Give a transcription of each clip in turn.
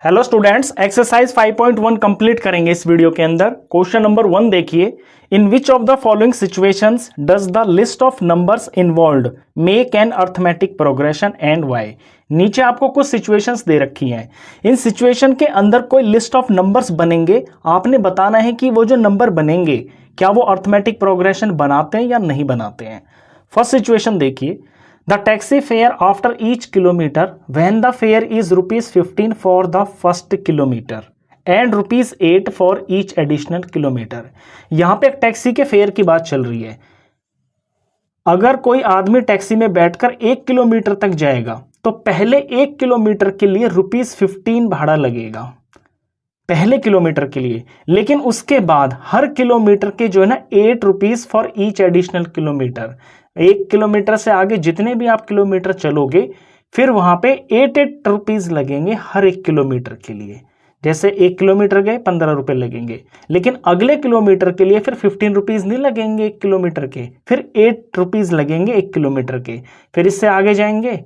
Hello students, exercise 5.1 complete करेंगे इस video के अंदर। क्वेश्चन नंबर 1 देखिए, in which of the following situations does the list of numbers involved make an arithmetic progression and why. नीचे आपको कुछ situations दे रखी हैं। इन सिचुएशन के अंदर कोई लिस्ट ऑफ नंबर्स बनेंगे, आपने बताना है कि वो जो नंबर बनेंगे क्या वो अर्थमेटिक प्रोग्रेशन बनाते हैं या नहीं बनाते हैं। फर्स्ट सिचुएशन देखिए, The taxi fare after each kilometer when the fare is ₹15 for the first kilometer and ₹8 for each additional kilometer। यहाँ पे एक टैक्सी के फेयर की बात चल रही है। अगर कोई आदमी टैक्सी में बैठकर 1 किलोमीटर तक जाएगा तो पहले 1 किलोमीटर के लिए ₹15 भाड़ा लगेगा, पहले किलोमीटर के लिए। लेकिन उसके बाद हर किलोमीटर के जो है ना ₹8 for each additional kilometre, 1 kilometre से आगे जितने भी आप किलोमीटर चलोगे फिर वहां पे ₹8 लगेंगे हर 1 किलोमीटर के लिए। जैसे 1 किलोमीटर गए ₹15 लगेंगे, लेकिन अगले किलोमीटर के लिए फिर ₹15 नहीं लगेंगे 1 किलोमीटर के, फिर ₹8 लगेंगे 1 किलोमीटर के। फिर इससे आगे जाएंगे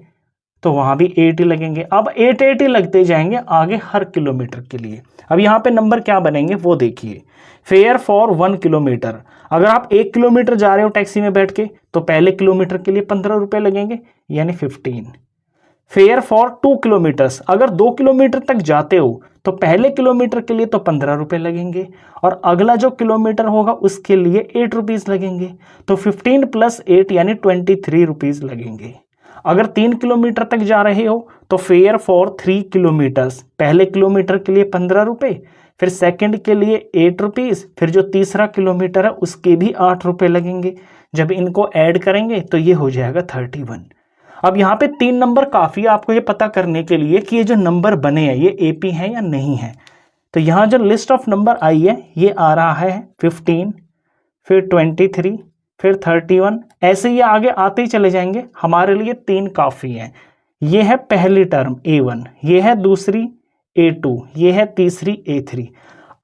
तो वहां भी 8 ही लगेंगे। अब 8 ही लगते जाएंगे आगे हर किलोमीटर के लिए। अब यहाँ पे नंबर क्या बनेंगे वो देखिए। फेयर फॉर 1 किलोमीटर, अगर आप 1 किलोमीटर जा रहे हो टैक्सी में बैठ के तो पहले किलोमीटर के लिए ₹15 लगेंगे यानी 15। फेयर फॉर 2 किलोमीटर्स, अगर 2 किलोमीटर तक जाते हो तो पहले किलोमीटर के लिए तो ₹15 लगेंगे और अगला जो किलोमीटर होगा उसके लिए ₹8 लगेंगे। तो 15 + 8 यानी ₹23 लगेंगे। अगर 3 किलोमीटर तक जा रहे हो तो फेयर फॉर 3 किलोमीटर्स, पहले किलोमीटर के लिए ₹15, फिर सेकंड के लिए ₹8, फिर जो तीसरा किलोमीटर है उसके भी ₹8 लगेंगे। जब इनको ऐड करेंगे तो ये हो जाएगा 31। अब यहाँ पे 3 नंबर काफ़ी है आपको ये पता करने के लिए कि ये जो नंबर बने हैं ये एपी हैं या नहीं है। तो यहाँ जो लिस्ट ऑफ नंबर आई है ये आ रहा है 15, फिर 23, फिर 31, ऐसे ये आगे आते ही चले जाएंगे। हमारे लिए 3 काफ़ी हैं। ये है पहली टर्म A1, ये है दूसरी A2, ये है तीसरी A3।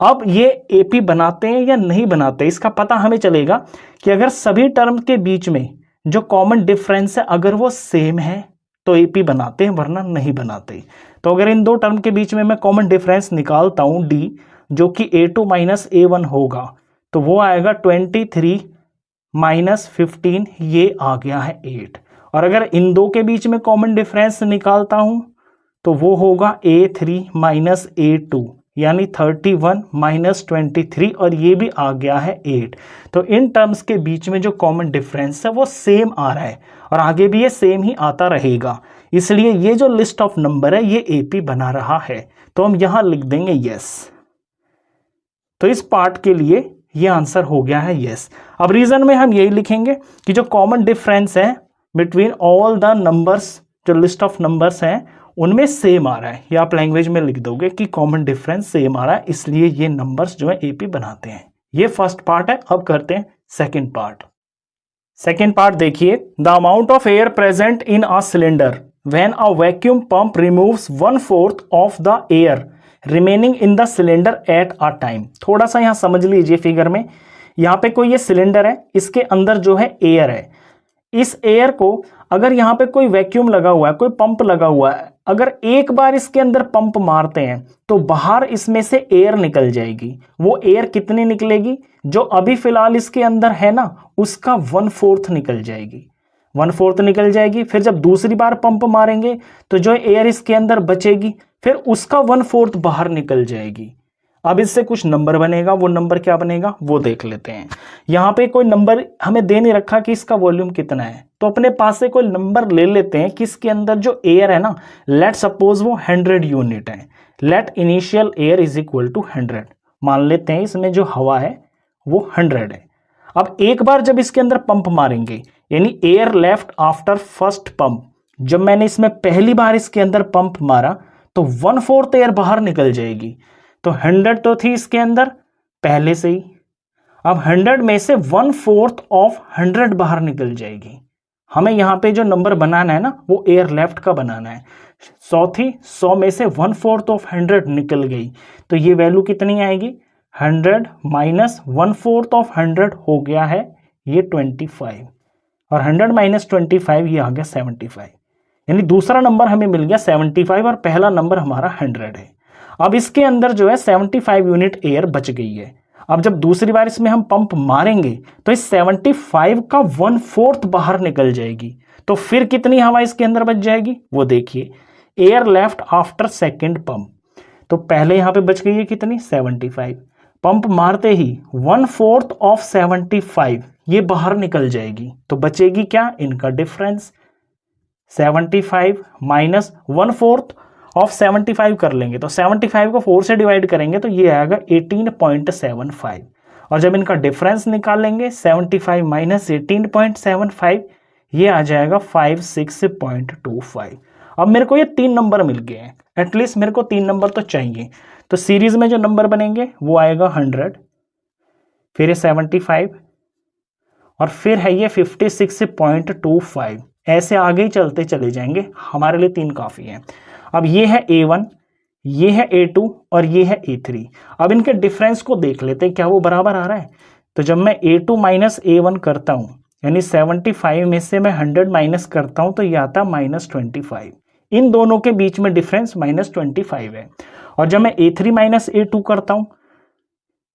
अब ये AP बनाते हैं या नहीं बनाते इसका पता हमें चलेगा कि अगर सभी टर्म के बीच में जो कॉमन डिफरेंस है अगर वो सेम है तो AP बनाते हैं, वरना नहीं बनाते। तो अगर इन दो टर्म के बीच में मैं कॉमन डिफरेंस निकालता हूँ D, जो कि A2 - A1 होगा, तो वो आएगा 23 - 15, ये आ गया है 8। और अगर इन दो के बीच में कॉमन डिफरेंस निकालता हूं तो वो होगा A3 - A2 यानी 31 - 23 और ये भी आ गया है 8। तो इन टर्म्स के बीच में जो कॉमन डिफरेंस है वो सेम आ रहा है और आगे भी ये सेम ही आता रहेगा, इसलिए ये जो लिस्ट ऑफ नंबर है ये AP बना रहा है। तो हम यहां लिख देंगे यस। तो इस पार्ट के लिए ये आंसर हो गया है यस। अब रीजन में हम यही लिखेंगे कि जो कॉमन डिफरेंस है बिटवीन ऑल द नंबर्स, जो लिस्ट ऑफ नंबर्स हैं उनमें सेम आ रहा है। या आप लैंग्वेज में लिख दोगे कि कॉमन डिफरेंस सेम आ रहा है, इसलिए ये नंबर्स जो है AP बनाते हैं। ये फर्स्ट पार्ट है। अब करते हैं सेकेंड पार्ट। सेकेंड पार्ट देखिए, the amount of air present in a cylinder when a vacuum pump removes 1/4 of the air remaining in the cylinder at a time. थोड़ा सा यहाँ समझ लीजिए फिगर में, यहाँ पे कोई ये सिलेंडर है, इसके अंदर जो है एयर है। इस एयर को अगर यहाँ पे कोई वैक्यूम लगा हुआ है, कोई पंप लगा हुआ है, अगर एक बार इसके अंदर पंप मारते हैं तो बाहर इसमें से एयर निकल जाएगी। वो एयर कितनी निकलेगी? जो अभी फिलहाल इसके अंदर है ना उसका 1/4 निकल जाएगी, 1/4 निकल जाएगी। फिर जब दूसरी बार पंप मारेंगे तो जो एयर इसके अंदर बचेगी फिर उसका 1/4 बाहर निकल जाएगी। अब इससे कुछ नंबर बनेगा, वो नंबर क्या बनेगा वो देख लेते हैं। यहाँ पे कोई नंबर हमें दे नहीं रखा कि इसका वॉल्यूम कितना है, तो अपने पास से कोई नंबर ले लेते हैं कि इसके अंदर जो एयर है ना, लेट सपोज वो 100 यूनिट है। Let initial air is equal to 100, मान लेते हैं इसमें जो हवा है वो 100 है। अब एक बार जब इसके अंदर पंप मारेंगे यानी air left after first pump, जब मैंने इसमें पहली बार इसके अंदर पंप मारा तो 1/4 एयर बाहर निकल जाएगी। तो 100 तो थी इसके अंदर पहले से ही, अब 100 में से 1/4 ऑफ 100 बाहर निकल जाएगी। हमें यहाँ पे जो नंबर बनाना है ना वो एयर लेफ्ट का बनाना है। 100 थी, 100 में से 1/4 ऑफ 100 निकल गई, तो ये वैल्यू कितनी आएगी? 100 - 1/4 ऑफ 100 हो गया है ये 25, और 100 - 25 ये आ गया 75, यानी दूसरा नंबर हमें मिल गया 75 और पहला नंबर हमारा 100 है। अब इसके अंदर जो है 75 यूनिट एयर बच गई है। अब जब दूसरी बार इसमें हम पंप मारेंगे तो इस 75 का 1/4 बाहर निकल जाएगी, तो फिर कितनी हवा इसके अंदर बच जाएगी वो देखिए, air left after second pump. तो पहले यहां पे बच गई है कितनी 75, पंप मारते ही 1/4 ऑफ 75 ये बाहर निकल जाएगी, तो बचेगी क्या, इनका डिफरेंस। 75 माइनस 1/4 ऑफ 75 कर लेंगे तो 75 को 4 से डिवाइड करेंगे तो ये आएगा 18.75, और जब इनका डिफरेंस निकालेंगे 75 माइनस 18.75 ये आ जाएगा 56.25। अब मेरे को ये 3 नंबर मिल गए हैं, एटलीस्ट मेरे को 3 नंबर तो चाहिए। तो सीरीज में जो नंबर बनेंगे वो आएगा 100, फिर ये 75 और फिर है ये 56.25। ऐसे आगे ही चलते चले जाएंगे, हमारे लिए 3 काफ़ी है। अब ये है A1, ये है A2 और ये है A3। अब इनके डिफरेंस को देख लेते हैं क्या वो बराबर आ रहा है। तो जब मैं A2 माइनस A1 करता हूँ, यानी 75 में से मैं 100 माइनस करता हूँ तो ये आता -25। इन दोनों के बीच में डिफरेंस -25 है। और जब मैं A3 माइनस A2 करता हूँ,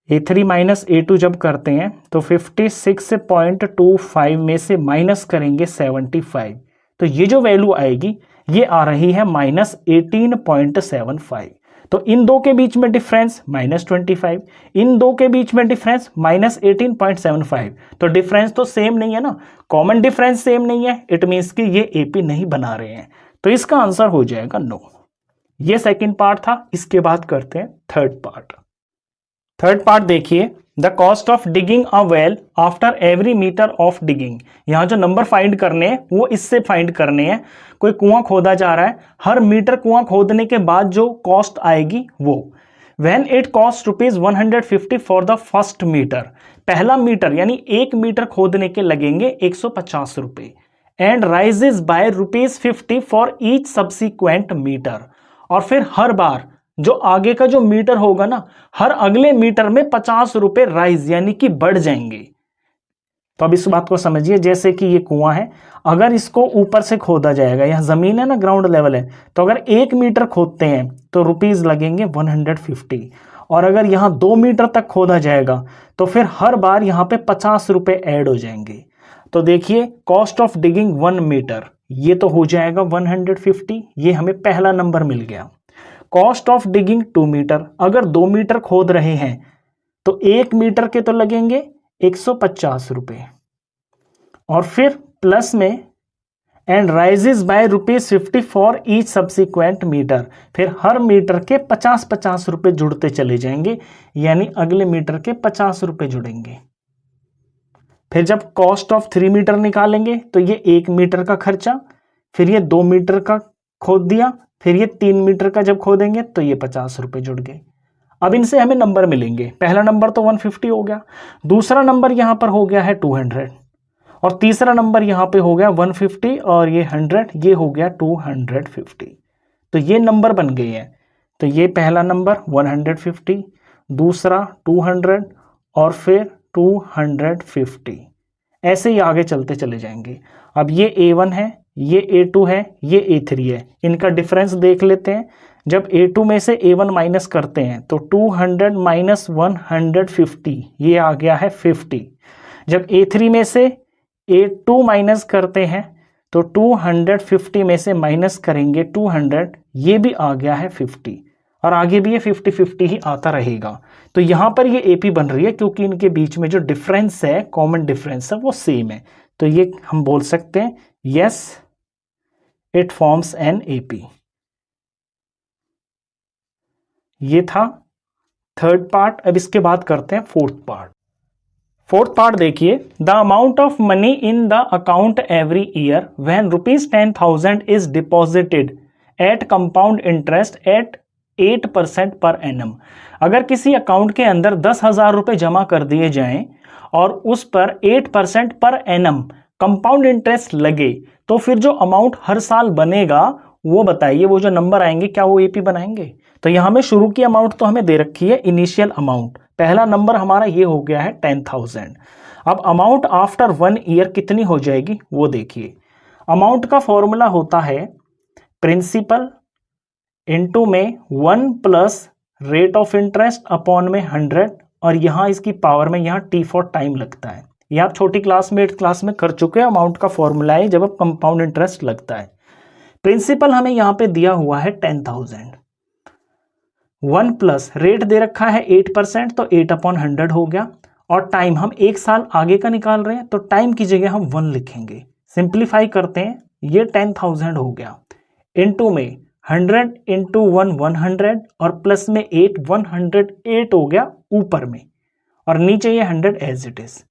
A3 माइनस A2 जब करते हैं तो 56.25 में से माइनस करेंगे 75, तो ये जो वैल्यू आएगी ये आ रही है -18.75। तो इन दो के बीच में डिफरेंस -25, इन दो के बीच में डिफरेंस -18.75, तो डिफरेंस तो सेम नहीं है ना, कॉमन डिफरेंस सेम नहीं है, इट मीन्स कि ये एपी नहीं बना रहे हैं, तो इसका आंसर हो जाएगा नो। ये सेकंड पार्ट था। इसके बाद करते हैं थर्ड पार्ट। थर्ड पार्ट देखिए, the cost of digging a well after every meter of digging. यहाँ जो नंबर फाइंड करने हैं वो इससे फाइंड करने हैं। कोई कुआं खोदा जा रहा है, हर मीटर कुआं खोदने के बाद जो कॉस्ट आएगी वो, when it cost ₹150 for the first meter. पहला मीटर यानी 1 मीटर खोदने के लगेंगे 150 रुपए, and raises by ₹50 for each subsequent meter. और फिर हर बार जो आगे का जो मीटर होगा ना, हर अगले मीटर में 50 रुपए राइज यानी कि बढ़ जाएंगे। तो अब इस बात को समझिए, जैसे कि ये कुआं है, अगर इसको ऊपर से खोदा जाएगा, यह जमीन है ना, ग्राउंड लेवल है, तो अगर 1 मीटर खोदते हैं तो रुपीज लगेंगे 150, और अगर यहाँ 2 मीटर तक खोदा जाएगा तो फिर हर बार यहाँ पे 50 रुपए ऐड हो जाएंगे। तो देखिए, कॉस्ट ऑफ डिगिंग 1 मीटर ये तो हो जाएगा 150, ये हमें पहला नंबर मिल गया। कॉस्ट ऑफ डिगिंग 2 मीटर, अगर 2 मीटर खोद रहे हैं तो 1 मीटर के तो लगेंगे 150 रुपए, और फिर प्लस में and raises by ₹50 for each subsequent meter, फिर हर मीटर के 50-50 रुपए जुड़ते चले जाएंगे, यानी अगले मीटर के 50 रुपए जुड़ेंगे। फिर जब कॉस्ट ऑफ 3 मीटर निकालेंगे तो ये 1 मीटर का खर्चा, फिर ये 2 मीटर का खोद दिया, फिर ये 3 मीटर का जब खोदेंगे तो ये 50 रुपए जुड़ गए। अब इनसे हमें नंबर मिलेंगे, पहला नंबर तो 150 हो गया, दूसरा नंबर यहां पर हो गया है 200, और तीसरा नंबर यहां पे हो गया 150, और ये 100, ये हो गया 250। तो ये नंबर बन गए हैं। तो ये पहला नंबर 150, दूसरा 200 और फिर 250, ऐसे ही आगे चलते चले जाएंगे। अब ये A1 है, ये A2 है, ये A3 है, इनका डिफरेंस देख लेते हैं। जब A2 में से A1 माइनस करते हैं तो 200 माइनस 150 ये आ गया है 50। जब A3 में से A2 माइनस करते हैं तो 250 में से माइनस करेंगे 200, ये भी आ गया है 50, और आगे भी ये 50-50 ही आता रहेगा। तो यहाँ पर ये AP बन रही है क्योंकि इनके बीच में जो डिफरेंस है, कॉमन डिफरेंस है, वो सेम है। तो ये हम बोल सकते हैं yes it forms an AP। ये था थर्ड पार्ट। अब इसके बाद करते हैं फोर्थ पार्ट। फोर्थ पार्ट देखिए, the amount of money in the account every year when ₹10,000 is deposited at compound interest at 8% per annum. अगर किसी अकाउंट के अंदर 10,000 रुपए जमा कर दिए जाएं और उस पर 8% पर एनम कंपाउंड इंटरेस्ट लगे, तो फिर जो अमाउंट हर साल बनेगा वो बताइए, वो जो नंबर आएंगे क्या वो AP बनाएंगे। तो यहां में शुरू की अमाउंट तो हमें दे रखी है, इनिशियल अमाउंट, पहला नंबर हमारा ये हो गया है 10,000। अब अमाउंट आफ्टर 1 ईयर कितनी हो जाएगी वो देखिए। अमाउंट का फॉर्मूला होता है प्रिंसिपल इनटू में 1 plus rate of interest upon में 100 और यहाँ इसकी पावर में यहाँ t फॉर टाइम लगता है। ये आप छोटी क्लास में 8th क्लास में कर चुके हैं। अमाउंट का फॉर्मूला है जब अब कंपाउंड इंटरेस्ट लगता है। प्रिंसिपल हमें यहाँ पे दिया हुआ है 10,000। 1 प्लस रेट दे रखा है 8%, तो 8/100 हो गया। और टाइम हम 1 साल आगे का निकाल रहे हैं, तो टाइम की जगह हम 1 लिखेंगे। सिंप्लीफाई करते हैं, ये 10,000 हो गया। इनटू में 100 इंटू 1 100 और प्लस में 8 108 हो गया ऊपर में, और नीचे ये 100 एज इट इज।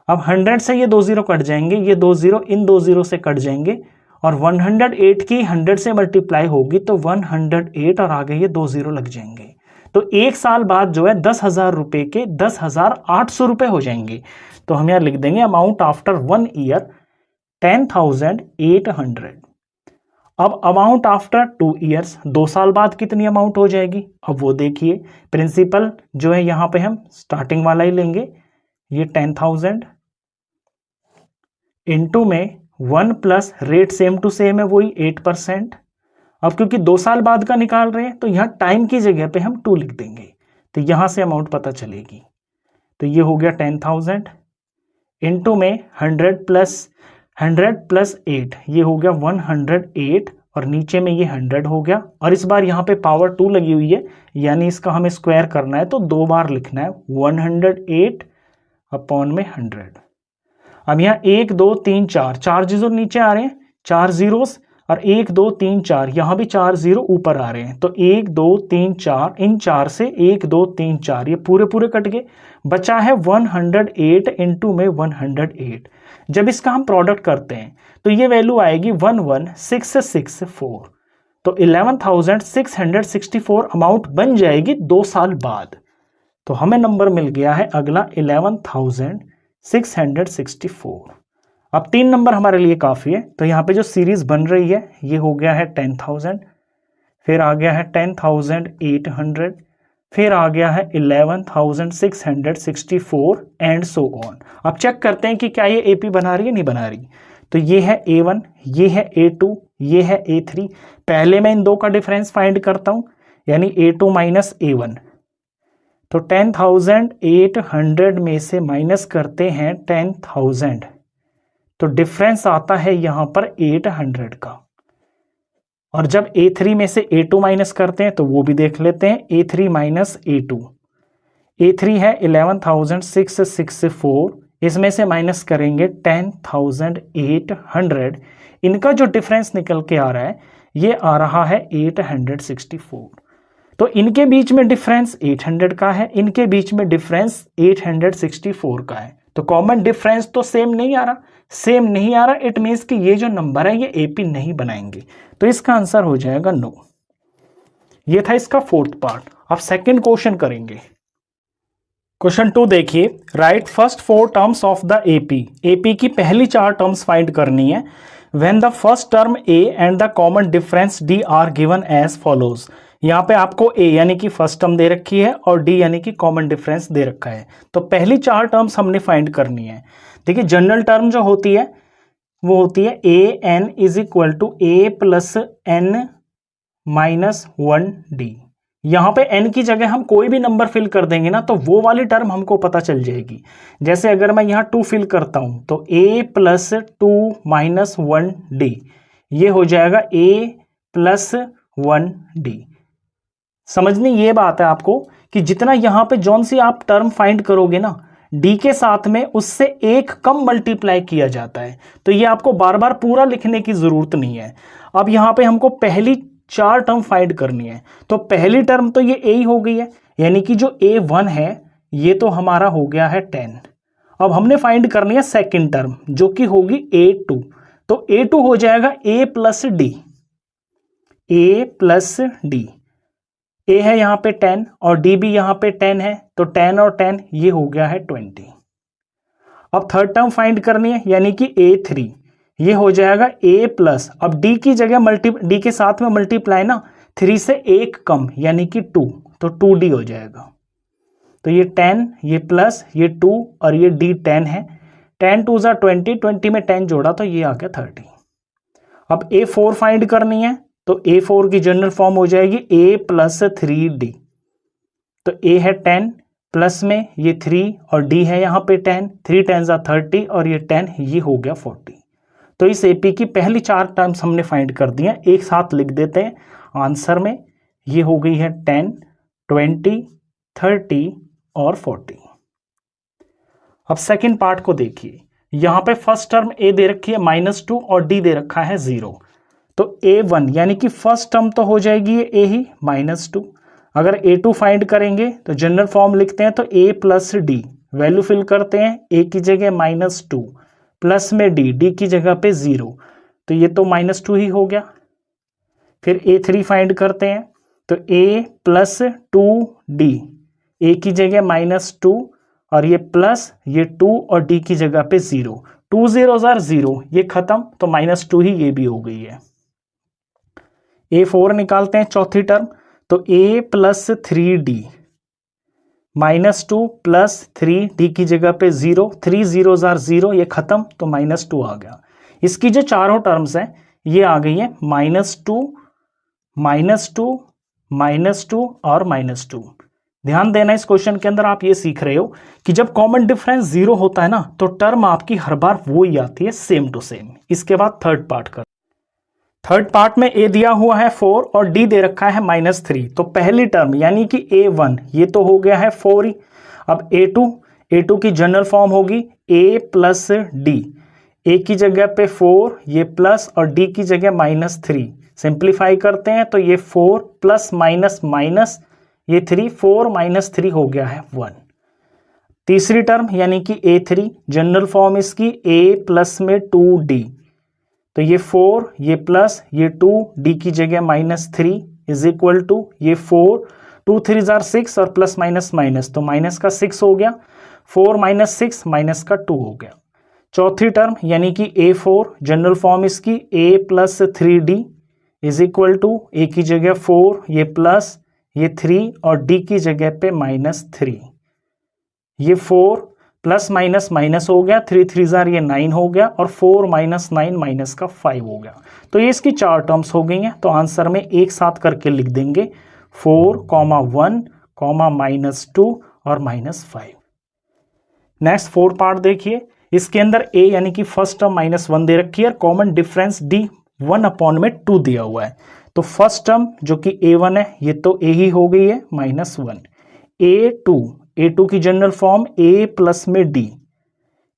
अब 100 से ये 2 0 कट जाएंगे, ये 2 0 इन 2 0 से कट जाएंगे, और 108 की 100 से मल्टीप्लाई होगी तो 108 और आगे ये 2 0 लग जाएंगे। तो 1 साल बाद जो है 10,000 रुपए के 10,800 रुपए हो जाएंगे। तो हम यहाँ लिख देंगे अमाउंट आफ्टर 1 ईयर 10,800। अब अमाउंट आफ्टर 2 ईयर्स, 2 साल बाद कितनी अमाउंट हो जाएगी, अब वो देखिए। प्रिंसिपल जो है यहाँ पे हम स्टार्टिंग वाला ही लेंगे, ये 10,000 इनटू में 1 plus rate same to same है वही 8%। अब क्योंकि 2 साल बाद का निकाल रहे हैं तो यहाँ टाइम की जगह पे हम 2 लिख देंगे, तो यहाँ से अमाउंट पता चलेगी। तो ये हो गया 10,000 इनटू में 100 प्लस 8, ये हो गया 108, और नीचे में ये 100 हो गया। और इस बार यहाँ पे पावर 2 लगी हुई है, यानी इसका हमें स्क्वायर करना है तो 2 बार लिखना है, 108/100। अब यहाँ 1 2 3 4 जीरो नीचे आ रहे हैं, 4 जीरोस, और 1 2 3 4 यहाँ भी 4 जीरो ऊपर आ रहे हैं, तो 1 2 3 4, इन 4 से 1 2 3 4 ये पूरे पूरे कट गए, बचा है 108 इंटू में 108। जब इसका हम प्रोडक्ट करते हैं तो ये वैल्यू आएगी 11664, तो 11,664 अमाउंट बन जाएगी 2 साल बाद। तो हमें नंबर मिल गया है अगला 11,664। अब 3 नंबर हमारे लिए काफ़ी है, तो यहाँ पे जो सीरीज बन रही है ये हो गया है 10,000, फिर आ गया है 10,800, फिर आ गया है 11,664 एंड सो ऑन। अब चेक करते हैं कि क्या ये एपी बना रही है, नहीं बना रही। तो ये है A1, ये है A2, ये है A3। पहले मैं इन दो का डिफरेंस फाइंड करता हूँ, यानी A2 माइनस A1। तो 10,800 में से माइनस करते हैं 10,000, तो डिफरेंस आता है यहां पर 800 का। और जब A3 में से A2 माइनस करते हैं तो वो भी देख लेते हैं, A3 माइनस A2। A3 है 11,664, इसमें से माइनस करेंगे 10,800, इनका जो डिफरेंस निकल के आ रहा है ये आ रहा है 864। तो इनके बीच में डिफरेंस 800 का है, इनके बीच में डिफरेंस 864 का है। तो कॉमन डिफरेंस तो सेम नहीं आ रहा, सेम नहीं आ रहा, इट मीन्स कि ये जो नंबर है ये एपी नहीं बनाएंगे। तो इसका आंसर हो जाएगा नो। ये था इसका 4th पार्ट। अब सेकंड क्वेश्चन करेंगे। क्वेश्चन 2 देखिए, write first 4 terms of the AP. AP की पहली 4 टर्म्स फाइंड करनी है। When the first term A and the common difference D are given as follows. यहाँ पे आपको ए यानी कि फर्स्ट टर्म दे रखी है और डी यानी कि कॉमन डिफरेंस दे रखा है। तो पहली 4 टर्म्स हमने फाइंड करनी है। देखिए जनरल टर्म जो होती है वो होती है a n is equal to a plus n minus 1 d. यहाँ पे n की जगह हम कोई भी नंबर फिल कर देंगे ना तो वो वाली टर्म हमको पता चल जाएगी। जैसे अगर मैं यहाँ 2 फिल करता हूं तो a प्लस 2 माइनस 1 डी, ये हो जाएगा a प्लस 1 डी। समझनी ये बात है आपको कि जितना यहाँ पे जौन सी आप टर्म फाइंड करोगे ना d के साथ में उससे एक कम मल्टीप्लाई किया जाता है। तो ये आपको बार बार पूरा लिखने की जरूरत नहीं है। अब यहाँ पे हमको पहली 4 टर्म फाइंड करनी है। तो पहली टर्म तो ये a ही हो गई है, यानी कि जो a1 है ये तो हमारा हो गया है 10। अब हमने फाइंड करनी है सेकंड टर्म जो कि होगी a2। तो a2 हो जाएगा a plus D, a plus D. a है यहाँ पे 10 और d भी यहाँ पे 10 है, तो 10 और 10 ये हो गया है 20। अब थर्ड टर्म फाइंड करनी है यानी कि a3, ये हो जाएगा a प्लस, अब d की जगह d के साथ में मल्टीप्लाई ना 3 से 1 कम यानी कि 2, तो 2d हो जाएगा। तो ये 10, ये प्लस, ये 2 और ये d 10 है। 10 2 20, 20 में 10 जोड़ा तो ये आ गया 30। अब a4 फाइंड करनी है तो a4 की जनरल फॉर्म हो जाएगी a प्लस 3d। तो ए है 10 प्लस में ये 3 और डी है यहाँ पे 10, 3 10 30 और ये 10, ये हो गया 40। तो इस एपी की पहली 4 टर्म्स हमने फाइंड कर दी हैं, एक साथ लिख देते हैं आंसर में। ये हो गई है 10, 20, 30 और 40। अब सेकंड पार्ट को देखिए, यहाँ पे फर्स्ट टर्म ए दे रखी है -2 और डी दे रखा है 0। तो A1 यानी कि फर्स्ट टर्म तो हो जाएगी ये ए ही -2। अगर A2 फाइंड करेंगे तो जनरल फॉर्म लिखते हैं, तो A plus D, value fill करते हैं, A की जगह -2 प्लस में डी की जगह पे 0, तो ये तो -2 ही हो गया। फिर A3 फाइंड करते हैं, तो A प्लस 2D, A की जगह -2 और ये प्लस ये 2 और D की जगह पे 0, 2 0s are 0, ये खत्म, तो -2 ही ये भी हो गई है। A4 निकालते हैं चौथी टर्म, तो A plus 3D, -2 plus 3D की जगह पे 0, 3 0s are 0, ये खत्म, तो -2 आ गया। इसकी जो चारों टर्म्स हैं ये आ गई है -2, -2, -2 और -2। ध्यान देना, इस क्वेश्चन के अंदर आप ये सीख रहे हो कि जब कॉमन डिफरेंस 0 होता है ना, तो टर्म आपकी हर बार वो ही आती है, सेम टू सेम। इसके बाद थर्ड पार्ट कर, थर्ड पार्ट में A दिया हुआ है 4 और D दे रखा है -3। तो पहली टर्म यानी कि A1 ये तो हो गया है 4 ही। अब A2 की जनरल फॉर्म होगी A प्लस डी, A की जगह पे 4, ये प्लस और D की जगह -3। सिंप्लीफाई करते हैं तो ये 4 प्लस माइनस माइनस ये 3, 4 - 3 हो गया है 1। तीसरी टर्म यानी कि A3, जनरल फॉर्म इसकी A प्लस में 2D, तो ये 4 ये प्लस ये 2, D की जगह -3 इज इक्वल टू ये 4, 2 3s are 6 और प्लस माइनस माइनस, तो माइनस का 6 हो गया, 4 - 6 माइनस का 2 हो गया। चौथी टर्म यानी कि A4, जनरल फॉर्म इसकी A plus 3D is equal to A की जगह 4 ये प्लस ये 3 और D की जगह पे -3, ये 4 प्लस माइनस माइनस हो गया, 3 3s are ये 9 हो गया और 4 - 9 माइनस का 5 हो गया। तो ये इसकी 4 टर्म्स हो गई हैं। तो आंसर में एक साथ करके लिख देंगे 4, -1, -2 और -5। नेक्स्ट फोर्थ पार्ट देखिए, इसके अंदर A यानी कि फर्स्ट टर्म -1 दे रखी है, कॉमन डिफरेंस D 1/2 दिया हुआ है। तो फर्स्ट टर्म जो कि A1 है ये तो A ही हो गई है -1। A2 की जनरल फॉर्म A प्लस में D,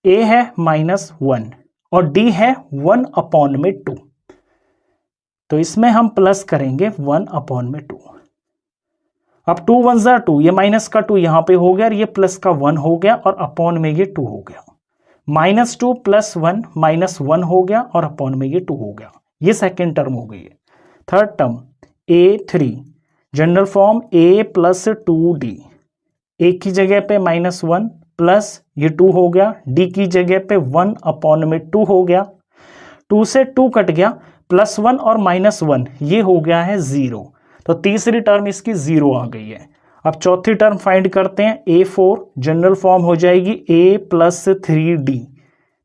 A है -1 और D है 1/2, तो इसमें हम प्लस करेंगे 1/2। अब 2 1s are 2, ये माइनस का 2 यहाँ पे हो गया और ये प्लस का 1 हो गया और अपॉन में ये 2 हो गया। -2 + 1 -1 हो गया और अपॉन में ये 2 हो गया। ये सेकेंड टर्म हो गई है। Third term A3, general form A plus 2D, A की जगह पे -1 प्लस ये 2 हो गया, D की जगह पे 1/2 हो गया, 2 से 2 कट गया, +1 और -1 ये हो गया है 0। तो तीसरी टर्म इसकी 0 आ गई है। अब चौथी टर्म फाइंड करते हैं, A4, जनरल फॉर्म हो जाएगी A प्लस 3D,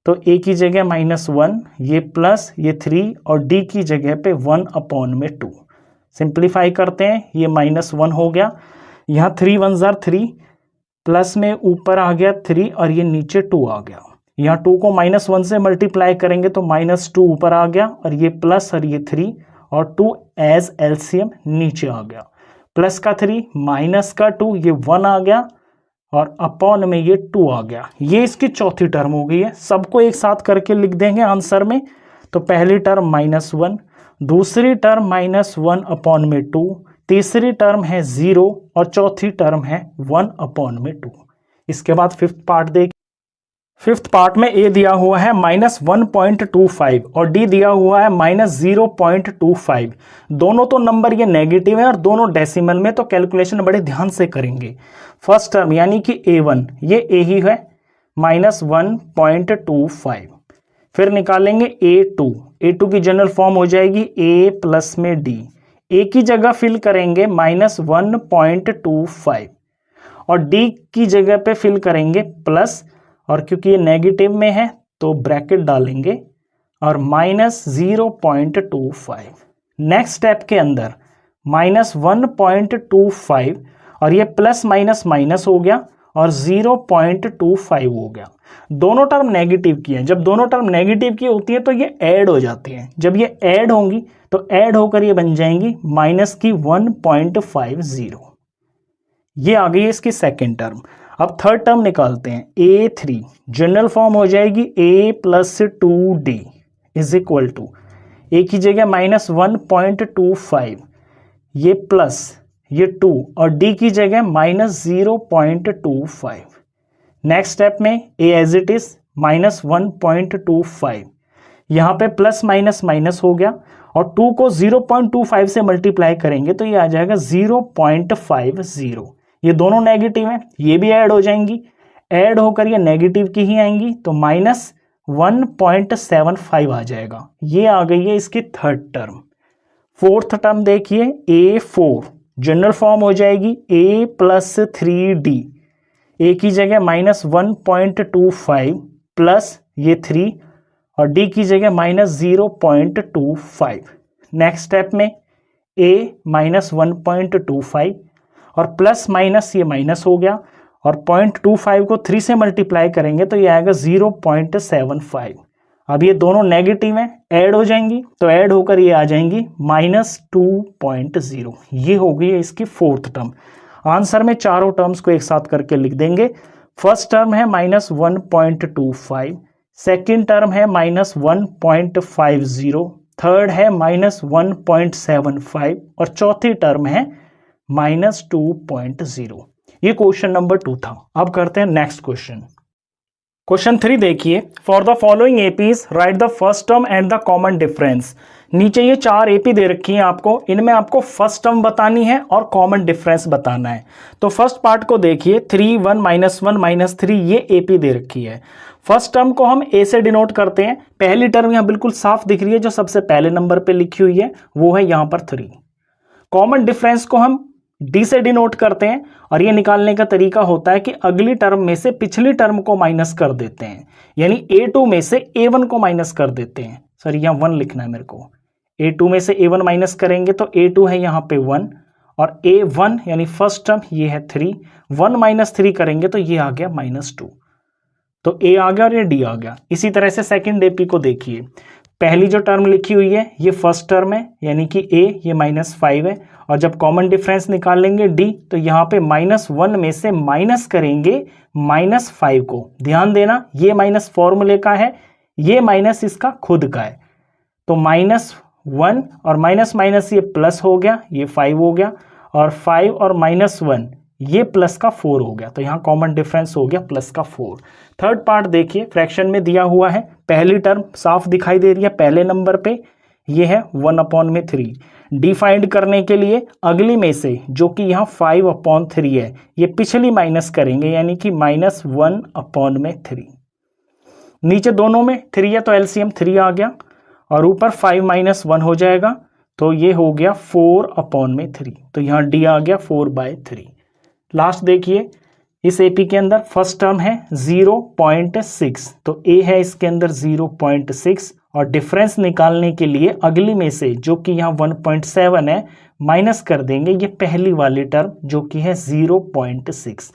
तो A की जगह -1 ये प्लस ये 3 और D की जगह पे 1/2। सिंप्लीफाई करते हैं, ये -1 हो गया, यहाँ 3 1s are 3, प्लस में ऊपर आ गया 3 और ये नीचे 2 आ गया। यहाँ 2 को -1 से मल्टीप्लाई करेंगे तो -2 ऊपर आ गया और ये प्लस और ये 3 और 2 एज एलसीएम नीचे आ गया, प्लस का 3 माइनस का 2 ये 1 आ गया और अपॉन में ये 2 आ गया। ये इसकी चौथी टर्म हो गई है। सबको एक साथ करके लिख देंगे आंसर में। तो पहली टर्म -1, दूसरी टर्म -1/2, तीसरी टर्म है 0 और चौथी टर्म है 1/2। इसके बाद फिफ्थ पार्ट देख, फिफ्थ पार्ट में A दिया हुआ है -1.25 और D दिया हुआ है -0.25। दोनों तो नंबर ये नेगेटिव है और दोनों डेसिमल में, तो कैलकुलेशन बड़े ध्यान से करेंगे। फर्स्ट टर्म यानी कि A1 ये A ही है -1.25। फिर निकालेंगे A2 की जनरल फॉर्म हो जाएगी A प्लस में D, A की जगह फिल करेंगे -1.25 और D की जगह पे फिल करेंगे प्लस, और क्योंकि ये नेगेटिव में है तो ब्रैकेट डालेंगे और -0.25। नेक्स्ट स्टेप के अंदर -1.25 और ये प्लस माइनस माइनस हो गया और 0.25 हो गया। दोनों टर्म नेगेटिव की हैं। जब दोनों टर्म नेगेटिव की होती है तो ये ऐड हो जाती हैं। जब ये ऐड होंगी तो ऐड होकर ये बन जाएंगी माइनस की 1.50। ये आ गई है इसकी सेकेंड टर्म। अब थर्ड टर्म निकालते हैं। A3 जनरल फॉर्म हो जाएगी A plus 2D is equal to a की जगह माइनस 1.25, ये प्लस ये 2 और डी की जगह माइनस 0.25। नेक्स्ट स्टेप में ए एज इट इज माइनस 1.25, यहाँ पे प्लस माइनस माइनस हो गया और 2 को 0.25 से मल्टीप्लाई करेंगे तो ये आ जाएगा 0.50। ये दोनों नेगेटिव हैं, ये भी ऐड हो जाएंगी, ऐड होकर ये नेगेटिव की ही आएंगी तो माइनस 1.75 आ जाएगा। ये आ गई है इसकी थर्ड टर्म। फोर्थ टर्म देखिए A4 जनरल फॉर्म हो जाएगी A प्लस 3D, ए की जगह माइनस 1.25 प्लस ये 3 और डी की जगह माइनस 0.25। नेक्स्ट स्टेप में A माइनस 1.25 और प्लस माइनस ये माइनस हो गया और 0.25 को 3 से मल्टीप्लाई करेंगे तो ये आएगा 0.75। अब ये दोनों नेगेटिव हैं, ऐड हो जाएंगी तो ऐड होकर ये आ जाएंगी माइनस 2.0। ये हो गई है इसकी फोर्थ टर्म। आंसर में चारों टर्म्स को एक साथ करके लिख देंगे। फर्स्ट टर्म है माइनस 1.25, सेकेंड टर्म है माइनस 1.50, थर्ड है माइनस 1.75 और चौथी टर्म है माइनस 2.0। ये क्वेश्चन नंबर 2 था। अब करते हैं नेक्स्ट क्वेश्चन। क्वेश्चन 3 देखिए, for the following APs right the first term and the common difference. नीचे ये 4 एपी दे रखी हैं आपको, इनमें आपको फर्स्ट टर्म बतानी है और कॉमन डिफरेंस बताना है। तो फर्स्ट पार्ट को देखिए 3 1 -1 -3 ये एपी दे रखी है। फर्स्ट टर्म को हम ए से डिनोट करते हैं। पहली टर्म यहाँ बिल्कुल साफ दिख रही है जो सबसे पहले नंबर पे लिखी हुई है, वो है यहाँ पर 3। कॉमन डिफरेंस को हम डी से डिनोट करते हैं और ये निकालने का तरीका होता है कि अगली टर्म में से पिछली टर्म को माइनस कर देते हैं, यानी A2 में से A1 को माइनस कर देते हैं। सर यहाँ 1 लिखना है मेरे को। A2 में से A1 माइनस करेंगे तो A2 है यहाँ पे 1 और A1 यानी फर्स्ट टर्म ये है 3, 1 - 3 करेंगे तो ये आ गया -2। तो A आ गया और ये D आ गया। इसी तरह से सेकेंड एपी को देखिए, पहली जो टर्म लिखी हुई है ये फर्स्ट टर्म है यानी कि A, ये -5 है और जब कॉमन डिफरेंस निकालेंगे D तो यहाँ पे -1 में से माइनस करेंगे -5 को। ध्यान देना ये माइनस फॉर्मूले का है, ये माइनस इसका खुद का है। तो -1 और माइनस माइनस ये प्लस हो गया, ये 5 हो गया और 5 और -1 ये प्लस का 4 हो गया। तो यहाँ कॉमन डिफरेंस हो गया प्लस का 4। थर्ड पार्ट देखिए, फ्रैक्शन में दिया हुआ है, पहली टर्म साफ दिखाई दे रही है पहले नंबर पे, ये है 1/3। डिफाइंड करने के लिए अगली में से जो कि यहाँ 5/3 है ये पिछली माइनस करेंगे यानी कि -1/3। नीचे दोनों में 3 है तो एलसीएम 3 आ गया और ऊपर 5 - 1 हो जाएगा तो ये हो गया 4/3। तो यहाँ डी आ गया 4/3। लास्ट देखिए, इस एपी के अंदर फर्स्ट टर्म है 0.6 तो ए है इसके अंदर 0.6 और डिफरेंस निकालने के लिए अगली में से जो कि यहाँ 1.7 है माइनस कर देंगे ये पहली वाली टर्म जो कि है 0.6।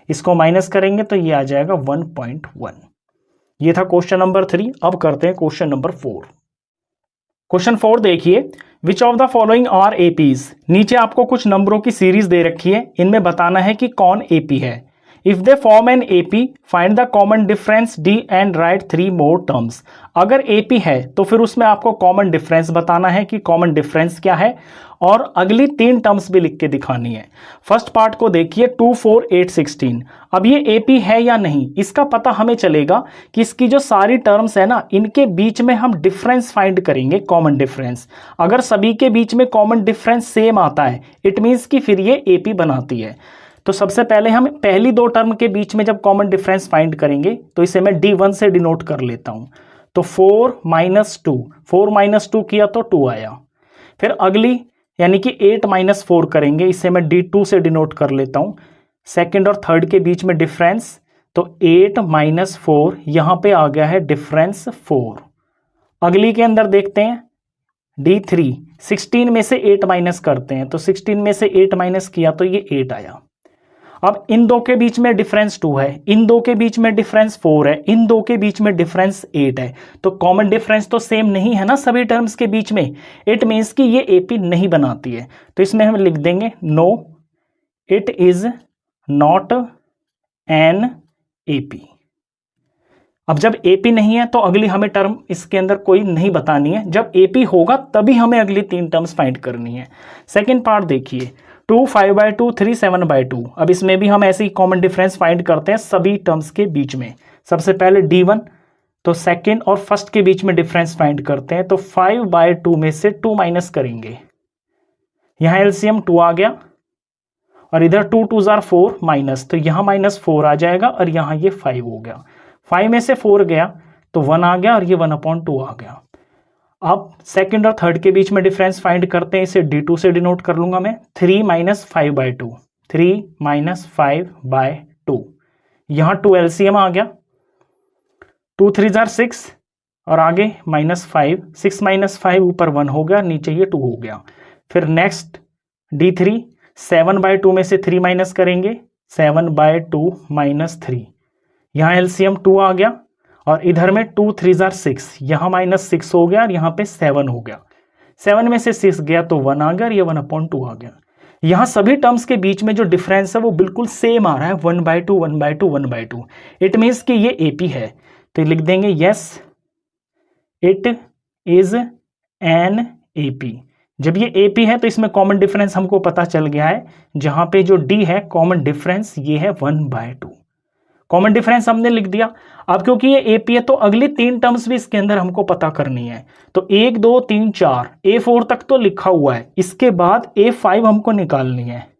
इसको माइनस करेंगे तो ये आ जाएगा 1.1। ये था क्वेश्चन नंबर 3। अब करते हैं क्वेश्चन नंबर 4। क्वेश्चन 4 देखिए, which of the following are APs. नीचे आपको कुछ नंबरों की सीरीज दे रखी है, इनमें बताना है कि कौन एपी है। If they form an AP find the common difference D and right 3 more terms. अगर एपी है तो फिर उसमें आपको कॉमन डिफरेंस बताना है कि कॉमन डिफरेंस क्या है और अगली 3 टर्म्स भी लिख के दिखानी है। फर्स्ट पार्ट को देखिए 2 4 8 16। अब ये एपी है या नहीं इसका पता हमें चलेगा कि इसकी जो सारी टर्म्स है ना इनके बीच में हम डिफरेंस फाइंड करेंगे, कॉमन डिफरेंस। अगर सभी के बीच में कॉमन डिफरेंस सेम आता है इट मीन्स कि फिर ये एपी बनाती है। तो सबसे पहले हम पहली 2 टर्म के बीच में जब कॉमन डिफरेंस फाइंड करेंगे तो इसे मैं D1 से डिनोट कर लेता हूं। तो 4 - 2, 4 - 2 किया तो 2 आया। फिर अगली यानी कि 8 - 4 करेंगे, इसे मैं D2 से डिनोट कर लेता हूं। सेकंड और थर्ड के बीच में डिफरेंस तो 8 - 4 यहां पे आ गया है डिफरेंस 4। अगली के अंदर देखते हैं D3, 16 में से 8 माइनस करते हैं तो 16 में से 8 माइनस किया तो ये 8 आया। अब इन दो के बीच में डिफरेंस 2 है, इन दो के बीच में डिफरेंस 4 है, इन दो के बीच में डिफरेंस 8 है, तो कॉमन डिफरेंस तो सेम नहीं है ना सभी टर्म्स के बीच में। इट मीन्स कि ये एपी नहीं बनाती है, तो इसमें हम लिख देंगे no it is not an AP. अब जब एपी नहीं है तो अगली हमें टर्म इसके अंदर कोई नहीं बतानी है, जब एपी होगा तभी हमें अगली 3 टर्म्स फाइंड करनी है। सेकेंड पार्ट देखिए, 2 5/2 3 7/2। अब इसमें भी हम ऐसे ही कॉमन डिफरेंस फाइंड करते हैं सभी टर्म्स के बीच में। सबसे पहले D1, तो सेकेंड और फर्स्ट के बीच में डिफरेंस फाइंड करते हैं, तो 5/2 में से 2 माइनस करेंगे, यहाँ एलसीएम 2 आ गया, और इधर 2 2 जार 4 माइनस, तो यहाँ -4 आ जाएगा, और यहाँ ये 5 हो गया। 5 में से 4 गया तो 1 आ गया, और ये 1/2 आ गया। अब सेकंड और थर्ड के बीच में डिफरेंस फाइंड करते हैं, इसे D2 से डिनोट कर लूंगा मैं, 3 - 5/2, 3 - 5/2, यहाँ 2 एलसीएम आ गया, 2 3 जार 6, और आगे -5, 6 - 5 ऊपर 1 हो गया, नीचे ये 2 हो गया। फिर नेक्स्ट D3, 7/2 में से 3 माइनस करेंगे, 7/2 - 3, यहाँ एलसीएम 2 आ गया, और इधर में 2 3 जार 6, यहाँ -6 हो गया, और यहाँ पे 7 हो गया। 7 में से 6 गया तो 1 आ गया, और ये 1/2 आ गया। यहाँ सभी टर्म्स के बीच में जो डिफरेंस है वो बिल्कुल सेम आ रहा है, 1/2 1/2 1/2। इट मीन्स कि ये एपी है, तो लिख देंगे yes it is an AP. जब ये एपी है तो इसमें कॉमन डिफरेंस हमको पता चल गया है, जहां पे जो डी है कॉमन डिफरेंस ये है 1/2। कॉमन डिफरेंस हमने लिख दिया। अब क्योंकि ये एपी है तो अगली 3 टर्म्स भी इसके अंदर हमको पता करनी है, तो 1 2 3 4 A4 तक तो लिखा हुआ है, इसके बाद A5 हमको निकालनी है।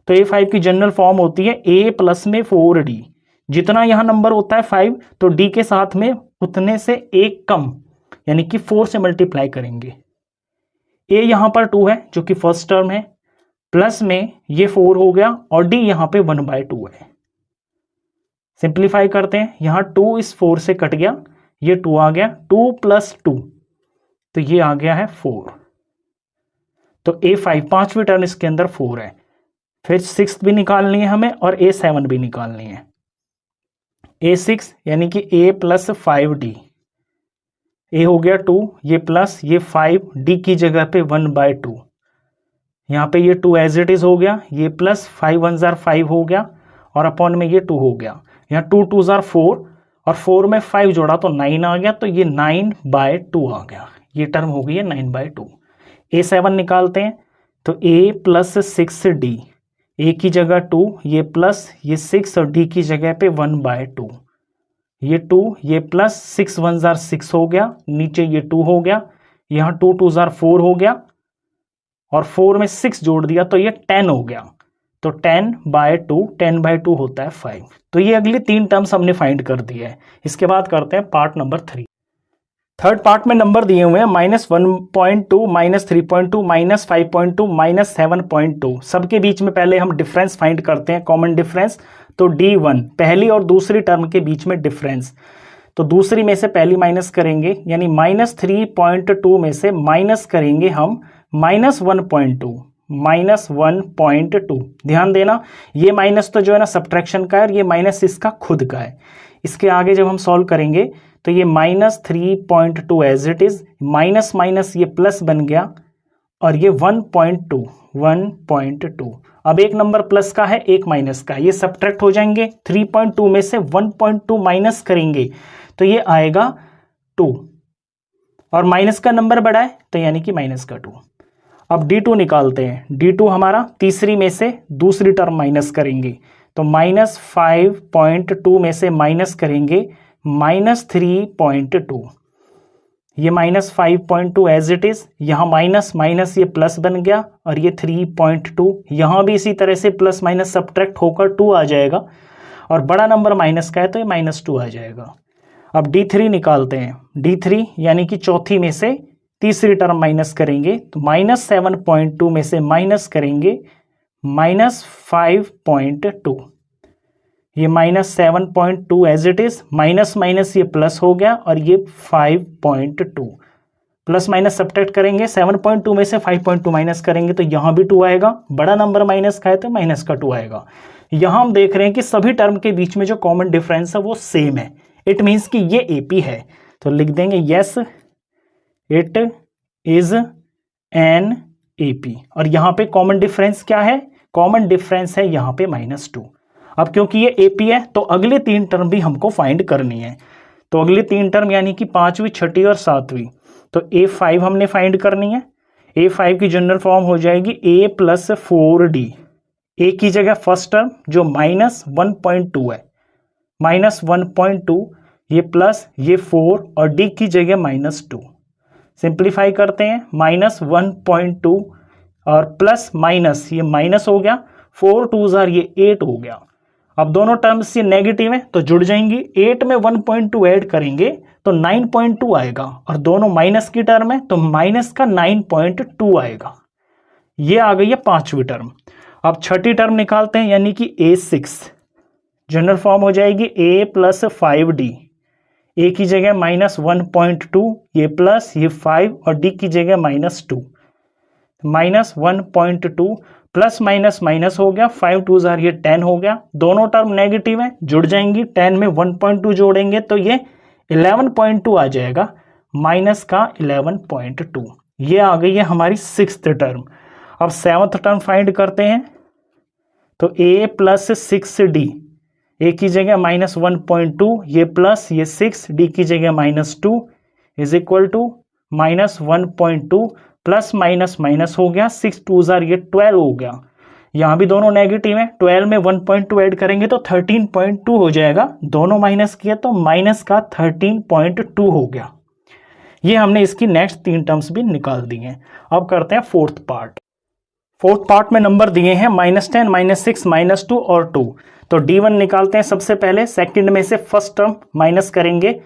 तो A5 की जनरल फॉर्म होती है A प्लस में 4D, जितना यहां नंबर होता है 5, तो D के साथ में उतने से 1 कम, यानी कि 4 से मल्टीप्लाई करेंगे। A यहां पर 2 है जो कि फर्स्ट टर्म है, प्लस में ये 4 हो गया, और D यहां पे 1/2 है। सिंप्लीफाई करते हैं, यहाँ 2 इस 4 से कट गया, ये 2 आ गया, 2 + 2, तो ये आ गया है 4। तो A5 पांचवी टर्म इसके अंदर 4 है। फिर 6 भी निकालनी है हमें, और A7 भी निकालनी है। A6 यानी कि A + 5D, A हो गया 2, ये प्लस ये 5, D की जगह पे 1/2, यहाँ पे ये 2 एज इट इज हो गया, ये प्लस 5 1 जार 5 हो गया, और अपॉन में ये 2 हो गया, यहाँ 2 2 जार 4, और 4 में 5 जोड़ा तो 9 आ गया, तो ये 9/2 आ गया। ये टर्म हो गई है 9/2। A7 निकालते हैं, तो A + 6D, A की जगह 2, ये प्लस ये 6, और D की जगह पे 1/2, ये 2, ये प्लस 6 1 जार 6 हो गया, नीचे ये 2 हो गया, यहाँ 2 2 जार 4 हो गया, और 4 में 6 जोड़ दिया तो ये 10 हो गया, तो 10/2, 10/2 होता है 5। तो ये अगली 3 टर्म्स हमने फाइंड कर दी है। इसके बाद करते हैं पार्ट नंबर 3। थर्ड पार्ट में नंबर दिए हुए हैं -1.2, -3.2, -5.2, -7.2। सबके बीच में पहले हम डिफरेंस फाइंड करते हैं, कॉमन डिफरेंस। तो D1 पहली और दूसरी टर्म के बीच में डिफरेंस, तो दूसरी में से पहली माइनस करेंगे, यानी -3.2 में से माइनस करेंगे हम -1.2, -1.2। ध्यान देना, ये माइनस तो जो है ना सब्ट्रैक्शन का है, और ये माइनस इसका खुद का है। इसके आगे जब हम सॉल्व करेंगे तो ये -3.2 as it is, minus minus ये प्लस बन गया, और ये 1.2। अब एक नंबर प्लस का है, एक माइनस का है, ये सब्ट्रैक्ट हो जाएंगे। 3.2 में से 1.2 माइनस करेंगे तो ये आएगा 2, और माइनस का नंबर बड़ा है तो यानी कि माइनस का 2। अब D2 निकालते हैं। D2 हमारा तीसरी में से दूसरी टर्म माइनस करेंगे, तो -5.2 में से माइनस करेंगे -3.2, ये -5.2 एज इट इज, यहाँ माइनस माइनस ये प्लस बन गया, और ये 3.2, यहाँ भी इसी तरह से प्लस माइनस सब्ट्रैक्ट होकर 2 आ जाएगा, और बड़ा नंबर माइनस का है तो ये -2 आ जाएगा। अब D3 निकालते हैं। D3 यानी कि चौथी में से तीसरी टर्म माइनस करेंगे, तो -7.2 में से माइनस करेंगे -5.2, ये -7.2 as it is, minus minus ये प्लस हो गया, और ये 5.2, प्लस माइनस सब्ट्रैक्ट करेंगे, 7.2 में से 5.2 माइनस करेंगे तो यहाँ भी 2 आएगा, बड़ा नंबर माइनस का है तो माइनस का 2 आएगा। यहाँ हम देख रहे हैं कि सभी टर्म के बीच में जो कॉमन डिफरेंस है वो सेम है, इट मीन्स कि ये AP है, तो लिख देंगे yes it is an AP। और यहाँ पे कॉमन डिफरेंस क्या है, कॉमन डिफरेंस है यहाँ पे -2। अब क्योंकि ये AP है तो अगले 3 टर्म भी हमको फाइंड करनी है, तो अगली 3 टर्म यानी कि 5वीं, 6ठी और 7वीं, तो A5 हमने फाइंड करनी है। A5 की जनरल फॉर्म हो जाएगी A + 4D। A की जगह फर्स्ट टर्म जो -1.2 है, -1.2, ये प्लस ये 4 और D की जगह -2। सिंप्लीफाई करते हैं, -1.2 और प्लस माइनस, ये माइनस हो गया, 4 2 जार ये 8 हो गया। अब दोनों टर्म्स ये नेगेटिव है तो जुड़ जाएंगी, 8 में 1.2 ऐड करेंगे तो 9.2 आएगा, और दोनों माइनस की टर्म है तो माइनस का 9.2 आएगा। ये आ गई है 5वीं टर्म। अब 6ठी टर्म निकालते हैं, यानी कि A6, जनरल फॉर्म हो जाएगी A + 5D। A की जगह -1.2, ये प्लस ये 5 और D की जगह -2, -1.2 प्लस माइनस माइनस हो गया, 5 2 जार ये 10 हो गया। दोनों टर्म नेगेटिव है, जुड़ जाएंगी, 10 में 1.2 जोड़ेंगे तो ये 11.2 आ जाएगा, माइनस का 11.2। ये आ गई है हमारी 6th टर्म। अब 7th टर्म फाइंड करते हैं, तो A + 6D, A की जगह -1.2, ये प्लस ये 6, D की जगह -2 is equal to -1.2 plus minus minus हो गया, 6 2 जार ये 12 हो गया। यहाँ भी दोनों नेगेटिव है, 12 में 1.2 ऐड करेंगे तो 13.2 हो जाएगा, दोनों माइनस किया तो माइनस का 13.2 हो गया। ये हमने इसकी नेक्स्ट 3 टर्म्स भी निकाल दी हैं। अब करते हैं 4th पार्ट। 4th पार्ट में नंबर दिए हैं -10, -6, -2 और 2। तो D1 निकालते हैं सबसे पहले, सेकंड में से फर्स्ट टर्म माइनस करेंगे,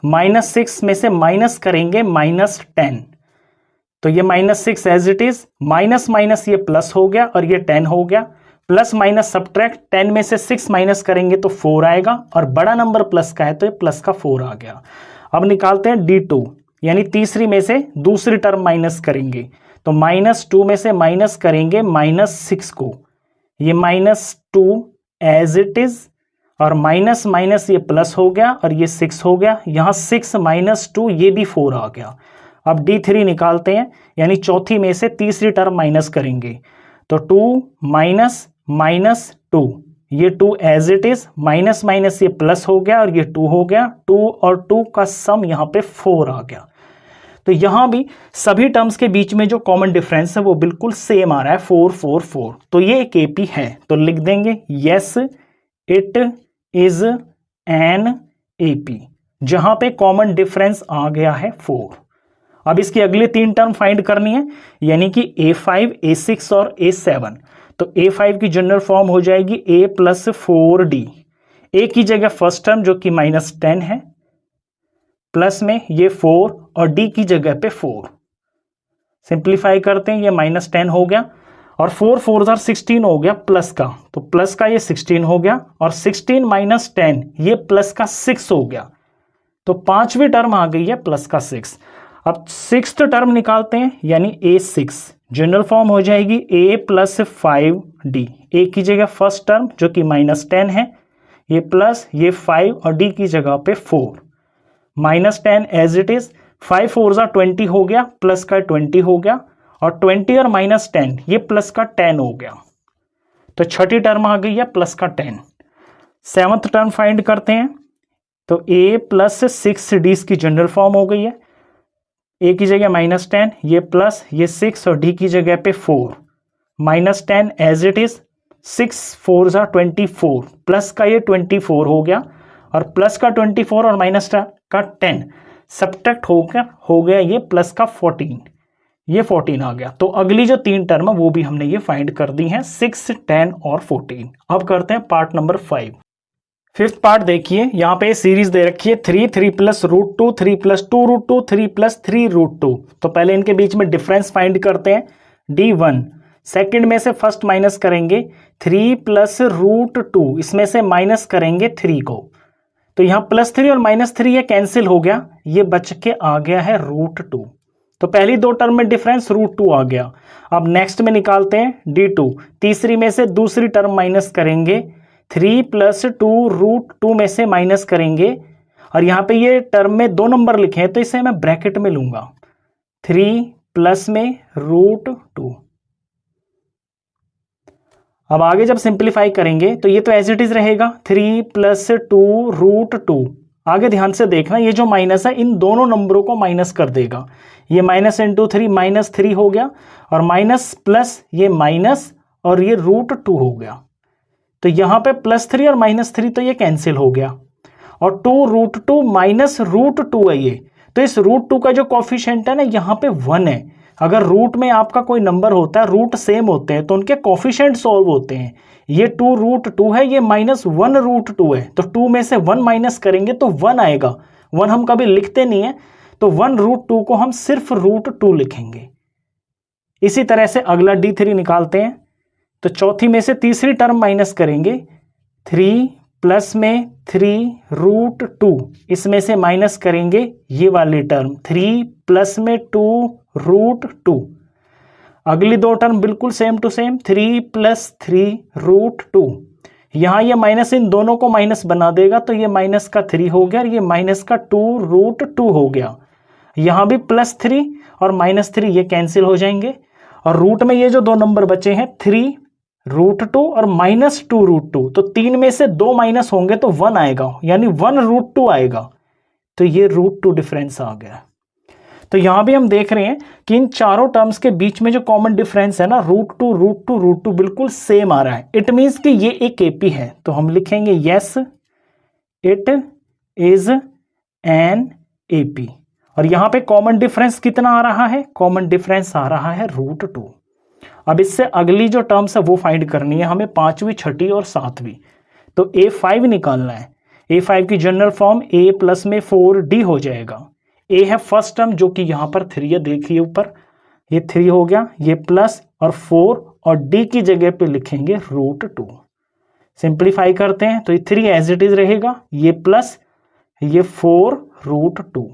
-6 में से माइनस करेंगे -10, तो ये -6 as it is, minus minus ये प्लस हो गया और ये 10 हो गया, प्लस माइनस सब्ट्रैक्ट, 10 में से 6 माइनस करेंगे तो 4 आएगा, और बड़ा नंबर प्लस का है तो ये प्लस का 4 आ गया। अब निकालते हैं D2, यानी तीसरी में से दूसरी टर्म माइनस करेंगे, तो -2 में से माइनस करेंगे -6 को, ये -2 एज इट इज, और माइनस माइनस ये प्लस हो गया और ये 6 हो गया, यहाँ 6 - 2 ये भी 4 आ गया। अब D3 निकालते हैं, यानी चौथी में से तीसरी टर्म माइनस करेंगे, तो 2 - -2, ये 2 as it is, minus minus ये प्लस हो गया और ये 2 हो गया, 2 और 2 का सम यहाँ पे 4 आ गया। तो यहाँ भी सभी टर्म्स के बीच में जो कॉमन डिफरेंस है वो बिल्कुल सेम आ रहा है, 4 4 4। तो ये एक AP है, तो लिख देंगे yes it is an AP, जहां पे कॉमन डिफरेंस आ गया है 4। अब इसकी अगली 3 टर्म फाइंड करनी है, यानी कि A5, A6 और A7। तो A5 की जनरल फॉर्म हो जाएगी A + 4D। A की जगह फर्स्ट टर्म जो कि -10 है, प्लस में ये 4 और D की जगह पे 4। सिंप्लीफाई करते हैं, ये -10 हो गया और 4 4 जार 16 हो गया प्लस का, तो प्लस का ये 16 हो गया, और 16 - 10 ये प्लस का 6 हो गया, तो 5वीं टर्म आ गई है प्लस का 6। अब 6th टर्म निकालते हैं, यानी A6, जनरल फॉर्म हो जाएगी A + 5D। A की जगह फर्स्ट टर्म जो कि -10 है, ये प्लस ये 5 और D की जगह पे 4, -10 एज इट इज, 5 4 जार 20 हो गया, प्लस का 20 हो गया, और 20 और -10 ये प्लस का 10 हो गया, तो 6ठी टर्म आ गई है प्लस का 10। 7th टर्म फाइंड करते हैं, तो A + 6D की जनरल फॉर्म हो गई है, A की जगह -10, ये प्लस ये 6 और D की जगह पे 4, -10 एज इट इज, 6 4 जार 24, प्लस का ये 24 हो गया, और प्लस का 24 और माइनस का 10 सब्ट्रैक्ट हो गया ये प्लस का 14, ये 14 आ गया। तो अगली जो 3 टर्म है वो भी हमने ये फाइंड कर दी हैं, 6 10 और 14। अब करते हैं पार्ट नंबर 5। 5th पार्ट देखिए, यहाँ पे सीरीज दे रखी है 3 3 + √2, 3 + 2 √2, 3 + 3 √2। तो पहले इनके बीच में डिफरेंस फाइंड करते हैं। D1 सेकंड में से फर्स्ट माइनस करेंगे, 3 + √2, इसमें से माइनस करेंगे 3 को, तो यहाँ +3 और -3 ये कैंसिल हो गया, ये बच के आ गया है √2। तो पहली दो टर्म में डिफरेंस √2 आ गया। अब नेक्स्ट में निकालते हैं D2, तीसरी में से दूसरी टर्म माइनस करेंगे, 3 + 2 √2 में से माइनस करेंगे, और यहाँ पे ये टर्म में 2 नंबर लिखे हैं तो इसे मैं ब्रैकेट में लूंगा, 3 प्लस में √2। अब आगे जब सिंप्लीफाई करेंगे तो ये तो एज इट इज रहेगा, 3 + 2 √2। आगे ध्यान से देखना, ये जो माइनस है इन दोनों नंबरों को माइनस कर देगा, ये माइनस इंटू 3 -3 हो गया, और माइनस प्लस ये माइनस और ये √2 हो गया। तो यहाँ पे +3 और -3 तो ये कैंसिल हो गया, और 2 √2 माइनस √2 है ये, तो इस √2 का जो कॉफिशिएंट है ना यहाँ पे 1 है। अगर रूट में आपका कोई नंबर होता है, रूट सेम होते हैं तो उनके कॉफिशिएंट सॉल्व होते हैं। ये 2 √2 है, ये -1 √2 है, तो 2 में से 1 माइनस करेंगे तो 1 आएगा। 1 हम कभी लिखते नहीं है, तो 1 √2 को हम सिर्फ √2 लिखेंगे। इसी तरह से अगला D3 निकालते हैं, तो चौथी में से तीसरी टर्म माइनस करेंगे, 3 प्लस में 3 √2, इसमें से माइनस करेंगे ये वाली टर्म, 3 प्लस में 2 √2। अगली दो टर्म बिल्कुल सेम टू सेम, 3 + 3 √2। यहाँ ये माइनस इन दोनों को माइनस बना देगा, तो ये माइनस का 3 हो गया और ये माइनस का 2 √2 हो गया। यहाँ भी +3 और -3 ये कैंसिल हो जाएंगे, और रूट में ये जो दो नंबर बचे हैं 3 √2 और -2 √2, तो 3 में से 2 माइनस होंगे तो 1 आएगा, यानी 1 √2 आएगा। तो ये √2 डिफरेंस आ गया। तो यहां भी हम देख रहे हैं कि इन चारों टर्म्स के बीच में जो कॉमन डिफरेंस है ना, √2 √2 √2 बिल्कुल सेम आ रहा है। इट मीन्स कि ये एक एपी है, तो हम लिखेंगे yes it is an AP. और यहां पे कॉमन डिफरेंस कितना आ रहा है? कॉमन डिफरेंस आ रहा है √2। अब इससे अगली जो टर्म्स है वो फाइंड करनी है हमें, 5वीं 6वीं और 7वीं। तो A5 निकालना है। A5 की जनरल फॉर्म A प्लस में 4D हो जाएगा। A है फर्स्ट टर्म जो कि यहाँ पर 3 है, देखिए ऊपर ये 3 हो गया, ये प्लस और 4, और D की जगह पे लिखेंगे √2। सिंप्लीफाई करते हैं तो ये 3 एज इट इज रहेगा, ये प्लस ये 4 √2।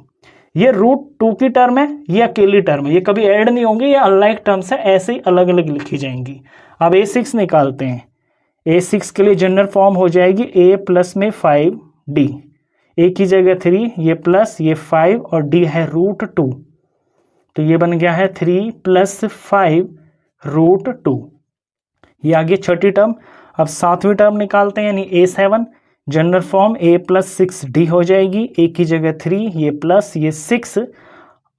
ये √2 की टर्म है, ये अकेली टर्म है, ये कभी ऐड नहीं होंगी, ये अनलाइक टर्म्स है, ऐसे ही अलग अलग लिखी जाएंगी। अब A6 निकालते हैं। A6 के लिए जनरल फॉर्म हो जाएगी A प्लस में 5D, A की जगह 3, ये प्लस ये 5 और D है √2, तो ये बन गया है 3 + 5 √2। ये आगे छठी टर्म। अब 7वीं टर्म निकालते हैं, यानी A7 general form A + 6D हो जाएगी, A की जगह 3, ये प्लस ये 6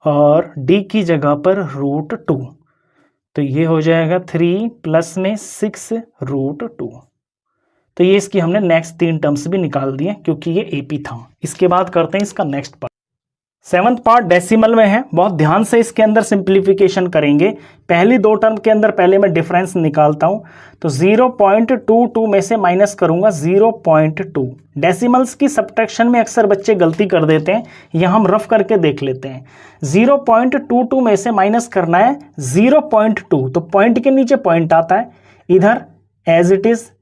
और D की जगह पर √2, तो ये हो जाएगा 3 + में 6 √2। तो ये इसकी हमने नेक्स्ट 3 टर्म्स भी निकाल दिए क्योंकि ये एपी था। इसके बाद करते हैं इसका next part. 7th part decimal में है, बहुत ध्यान से इसके अंदर सिंप्लीफिकेशन करेंगे। पहली दो टर्म के अंदर पहले मैं डिफरेंस निकालता हूं, तो 0.22 में से माइनस करूंगा 0.2। डेसिमल्स की सब्ट्रैक्शन में अक्सर बच्चे गलती कर देते हैं, यहां हम रफ करके देख लेते हैं। 0.22 में से माइनस करना है 0.2, तो पॉइंट के नीचे पॉइंट आता है, इधर एज इट इज,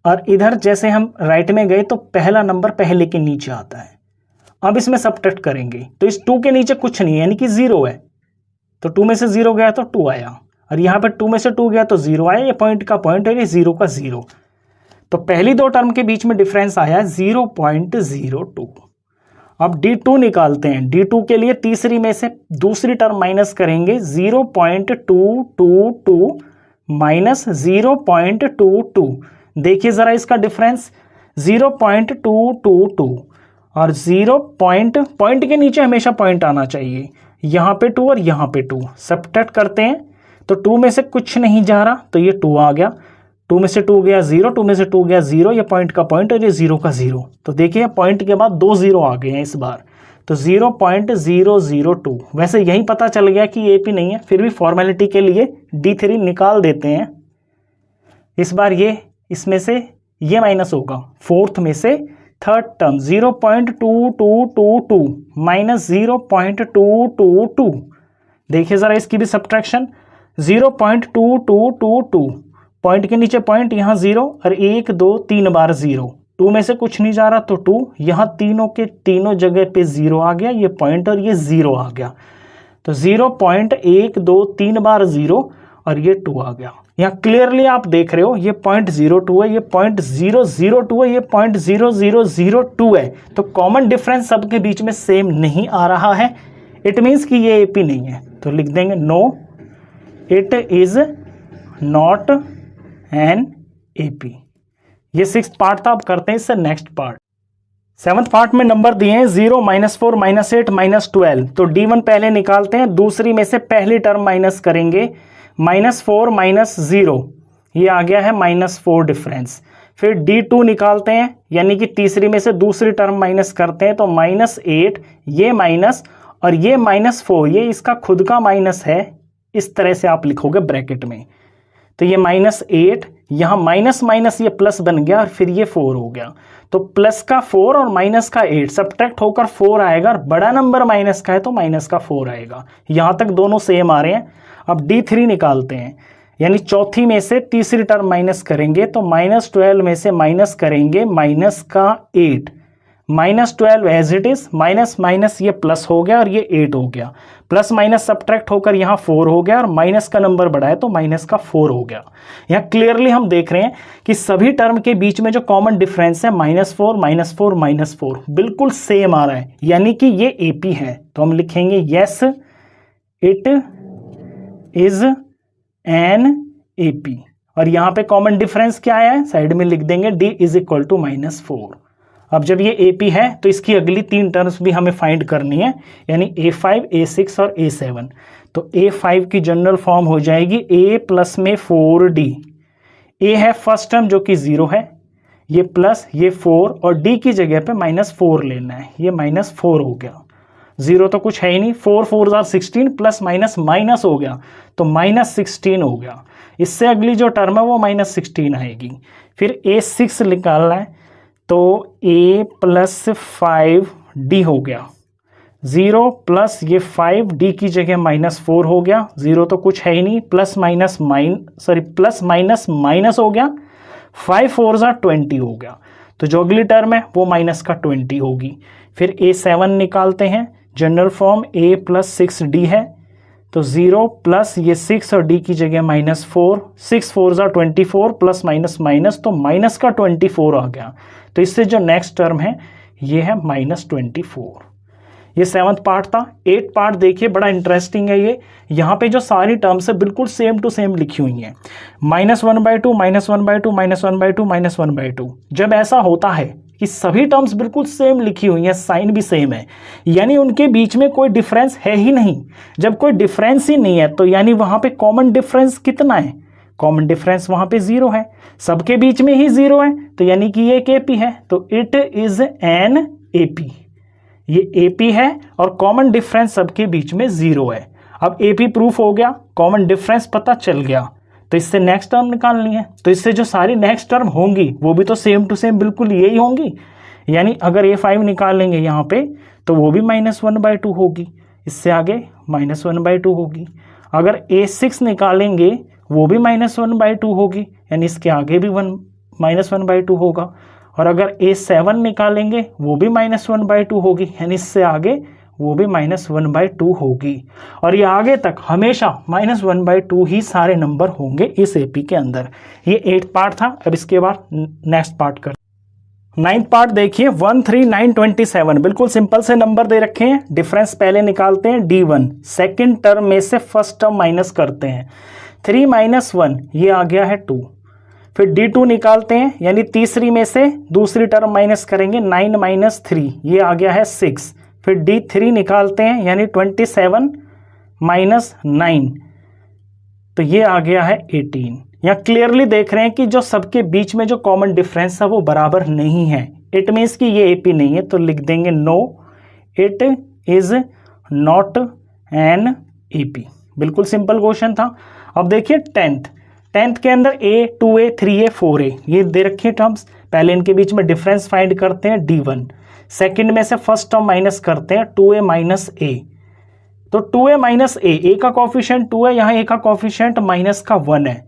और इधर जैसे हम राइट में गए तो पहला नंबर पहले के नीचे आता है। अब इसमें सब्ट्रैक्ट करेंगे तो इस 2 के नीचे कुछ नहीं है, यानी कि 0 है, तो 2 में से 0 गया तो 2 आया, और यहाँ पर 2 में से 2 गया तो 0 आया, ये पॉइंट का पॉइंट है, ये 0 का 0। तो पहली दो टर्म के बीच में डिफरेंस आया 0.02। अब D2 निकालते हैं। D2 के लिए तीसरी में से दूसरी टर्म माइनस करेंगे, 0.222 माइनस 0.22। देखिए जरा इसका डिफरेंस 0.222 और 0 पॉइंट के नीचे हमेशा पॉइंट आना चाहिए, यहाँ पे 2 और यहाँ पे 2। सब्ट्रैक्ट करते हैं तो 2 में से कुछ नहीं जा रहा, तो ये 2 आ गया, 2 में से 2 गया 0, 2 में से 2 गया 0, ये पॉइंट का पॉइंट और ये 0 का 0। तो देखिए पॉइंट के बाद 2 0 आ गए हैं इस बार, तो 0.002। वैसे यही पता चल गया कि ये एपी नहीं है, फिर भी फॉर्मेलिटी के लिए D3 निकाल देते हैं। इस बार ये इसमें से ये माइनस होगा, 4th में से 3rd टर्म 0.2222 माइनस 0.222। देखिए जरा इसकी भी सब्ट्रैक्शन, 0.2222, पॉइंट के नीचे पॉइंट, यहाँ 0 और 1 2 3 बार 0, 2 में से कुछ नहीं जा रहा तो 2, यहाँ तीनों के तीनों जगह पे 0 आ गया, ये पॉइंट और ये 0 आ गया। तो 0.123 बार 0 और ये 2 आ गया। यहाँ क्लियरली आप देख रहे हो ये 0.02 है, ये 0.002 है, ये 0.0002 है। तो कॉमन डिफरेंस सबके बीच में सेम नहीं आ रहा है। इट मीन्स कि ये एपी नहीं है। तो लिख देंगे no it is not an AP. ये 6th पार्ट था। अब करते हैं इससे नेक्स्ट पार्ट। 7th पार्ट में नंबर दिए हैं 0, -4, -8, -12। तो D1 पहले निकालते हैं, दूसरी में से पहली टर्म माइनस करेंगे। -4 -0 ये आ गया है -4 डिफरेंस। फिर D2 निकालते हैं, यानी कि तीसरी में से दूसरी टर्म माइनस करते हैं। तो -8 ये माइनस और ये -4 ये इसका खुद का माइनस है। इस तरह से आप लिखोगे ब्रैकेट में। तो ये -8 यहाँ माइनस माइनस ये प्लस बन गया और फिर ये 4 हो गया। तो प्लस का 4 और माइनस का 8 सब्ट्रैक्ट होकर 4 आएगा और बड़ा नंबर माइनस का है तो माइनस का 4 आएगा। यहाँ तक दोनों सेम आ रहे हैं। अब D3 निकालते हैं, यानी चौथी में से तीसरी टर्म माइनस करेंगे। तो -12 में से माइनस करेंगे माइनस का 8, -12 as it is, minus minus ये प्लस हो गया और ये 8 हो गया। प्लस माइनस सब्ट्रैक्ट होकर यहाँ 4 हो गया और माइनस का नंबर बढ़ा है तो माइनस का 4 हो गया। यहाँ क्लियरली हम देख रहे हैं कि सभी टर्म के बीच में जो कॉमन डिफरेंस है -4 -4 -4 बिल्कुल सेम आ रहा है, यानी कि ये एपी है। तो हम लिखेंगे yes it is an AP. और यहाँ पे कॉमन डिफरेंस क्या है, साइड में लिख देंगे D इज इक्वल टू -4। अब जब ये AP है तो इसकी अगली 3 टर्म्स भी हमें फाइंड करनी है, यानी A5, A6 और A7। तो A5 की जनरल फॉर्म हो जाएगी A प्लस में 4D। A है फर्स्ट टर्म जो कि 0 है, ये प्लस ये 4 और D की जगह पे -4 लेना है। ये -4 हो गया, 0 तो कुछ है ही नहीं। 4 4 are 16 प्लस माइनस माइनस हो गया तो -16 हो गया। इससे अगली जो टर्म है वो -16 आएगी। फिर A6 निकालना है तो A प्लस 5D हो गया। 0 प्लस ये 5D की जगह -4 हो गया। 0 तो कुछ है ही नहीं, प्लस माइनस माइनस हो गया। 5 4 are 20 हो गया। तो जो अगली टर्म है वो माइनस का 20 होगी। फिर A7 निकालते हैं, general form A plus 6D है। तो 0 प्लस ये 6 और D की जगह -4, 6 4 are 24 प्लस माइनस माइनस तो माइनस का 24 आ गया। तो इससे जो नेक्स्ट टर्म है ये है -24। ये 7th पार्ट था। 8th पार्ट देखिए, बड़ा इंटरेस्टिंग है ये। यहाँ पे जो सारी टर्म्स है बिल्कुल सेम टू सेम लिखी हुई हैं। -1/2 -1/2 -1/2 -1/2। जब ऐसा होता है कि सभी टर्म्स बिल्कुल सेम लिखी हुई हैं, साइन भी सेम है, यानी उनके बीच में कोई डिफरेंस है ही नहीं। जब कोई डिफरेंस ही नहीं है तो यानी वहाँ पे कॉमन डिफरेंस कितना है, कॉमन डिफरेंस वहाँ पे 0 है। सबके बीच में ही 0 है तो यानी कि ये एक एपी है। तो इट इज एन एपी। ये एपी है और कॉमन डिफरेंस सबके बीच में 0 है। अब एपी प्रूफ हो गया, कॉमन डिफरेंस पता चल गया, तो इससे नेक्स्ट टर्म निकालनी है। तो इससे जो सारी नेक्स्ट टर्म होंगी वो भी तो सेम टू सेम बिल्कुल यही होंगी। यानी अगर A5 निकालेंगे यहाँ पे तो वो भी -1/2 होगी, इससे आगे -1/2 होगी। अगर A6 निकालेंगे वो भी -1/2 होगी, यानी इसके आगे भी -1/2 होगा। और अगर A7 निकालेंगे वो भी -1/2 होगी, यानी इससे आगे वो भी -1/2 होगी। और ये आगे तक हमेशा -1/2 ही सारे नंबर होंगे इस एपी के अंदर। ये 8th पार्ट था। अब इसके बाद नेक्स्ट पार्ट कर 9th पार्ट देखिए 13927। बिल्कुल सिंपल से नंबर दे रखे हैं। डिफरेंस पहले निकालते हैं D1, सेकेंड टर्म में से फर्स्ट टर्म माइनस करते हैं। 3 - 1 ये आ गया है 2। फिर D2 निकालते हैं, यानी तीसरी में से दूसरी टर्म माइनस करेंगे। 9 - 3 ये आ गया है 6। फिर D3 निकालते हैं, यानी 27 - 9 तो ये आ गया है 18। यहाँ क्लियरली देख रहे हैं कि जो सबके बीच में जो कॉमन डिफरेंस है वो बराबर नहीं है। इट मीन्स कि ये एपी नहीं है। तो लिख देंगे no it is not an AP. बिल्कुल सिंपल क्वेश्चन था। अब देखिए 10th के अंदर A, 2A, 3A, 4A ये दे रखे टर्म्स। पहले इनके बीच में डिफरेंस फाइंड करते हैं D1, सेकंड में से फर्स्ट टर्म माइनस करते हैं 2A - A। तो 2A - A का कॉफिशिएंट 2 है, यहाँ A का कॉफिशिएंट -1 है।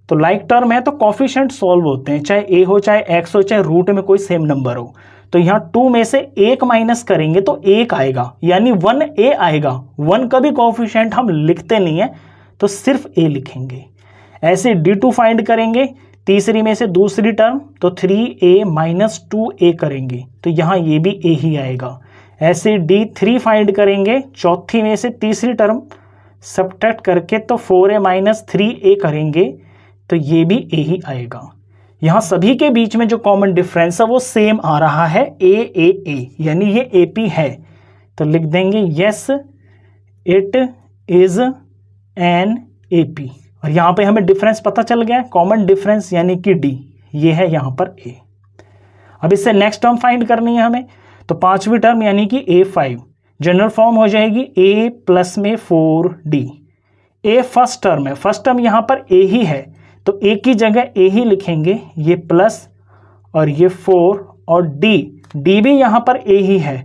तो लाइक टर्म है तो कॉफिशिएंट सॉल्व होते हैं, चाहे A हो चाहे X हो चाहे रूट में कोई सेम नंबर हो। तो यहाँ 2 में से 1 माइनस करेंगे तो 1 आएगा, यानी 1a आएगा। 1 का भी कोएफिशिएंट हम लिखते नहीं है तो सिर्फ a लिखेंगे। ऐसे d2 फाइंड करेंगे, तीसरी में से दूसरी टर्म तो 3a माइनस 2a करेंगे तो यहाँ ये भी a ही आएगा। ऐसे d3 फाइंड करेंगे, चौथी में से तीसरी टर्म सब्ट्रैक्ट करके तो 4a माइनस 3a करेंगे तो ये भी a ही आएगा। यहाँ सभी के बीच में जो कॉमन डिफरेंस है वो सेम आ रहा है, a यानी ये AP है। तो लिख देंगे yes it is an AP। और यहाँ पे हमें डिफरेंस पता चल गया, कॉमन डिफरेंस यानी कि D, ये है यहाँ पर A। अब इससे नेक्स्ट टर्म फाइंड करनी है हमें, तो पांचवी टर्म यानी कि A5 जनरल फॉर्म हो जाएगी A प्लस में 4D। A फर्स्ट टर्म है, फर्स्ट टर्म यहाँ पर A ही है तो A की जगह A ही लिखेंगे, ये प्लस और ये 4 और D भी यहाँ पर A ही है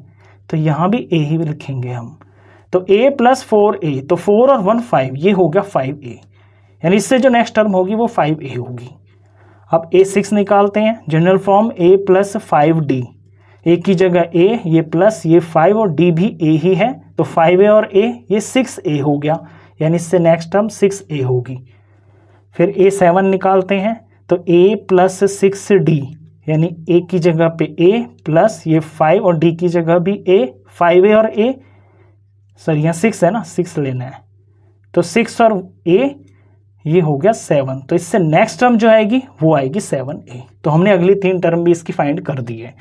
तो यहाँ भी A ही लिखेंगे हम। तो A प्लस 4A, तो 4 और 1 5, ये हो गया 5A, यानी इससे जो नेक्स्ट टर्म होगी वो 5A होगी। अब A6 निकालते हैं, general form A plus 5D, A की जगह A, ये प्लस ये 5 और D भी A ही है तो 5A और A ये 6A हो गया, यानी इससे नेक्स्ट टर्म 6A होगी। फिर A7 निकालते हैं तो A प्लस 6D, यानी A की जगह पे A प्लस ये 5 और D की जगह भी A, 5A और A, सर यहाँ 6 है ना, 6 लेना है तो 6 और A ये हो गया 7, तो इससे नेक्स्ट टर्म जो आएगी वो आएगी 7A। तो हमने अगली 3 टर्म भी इसकी फाइंड कर दी है।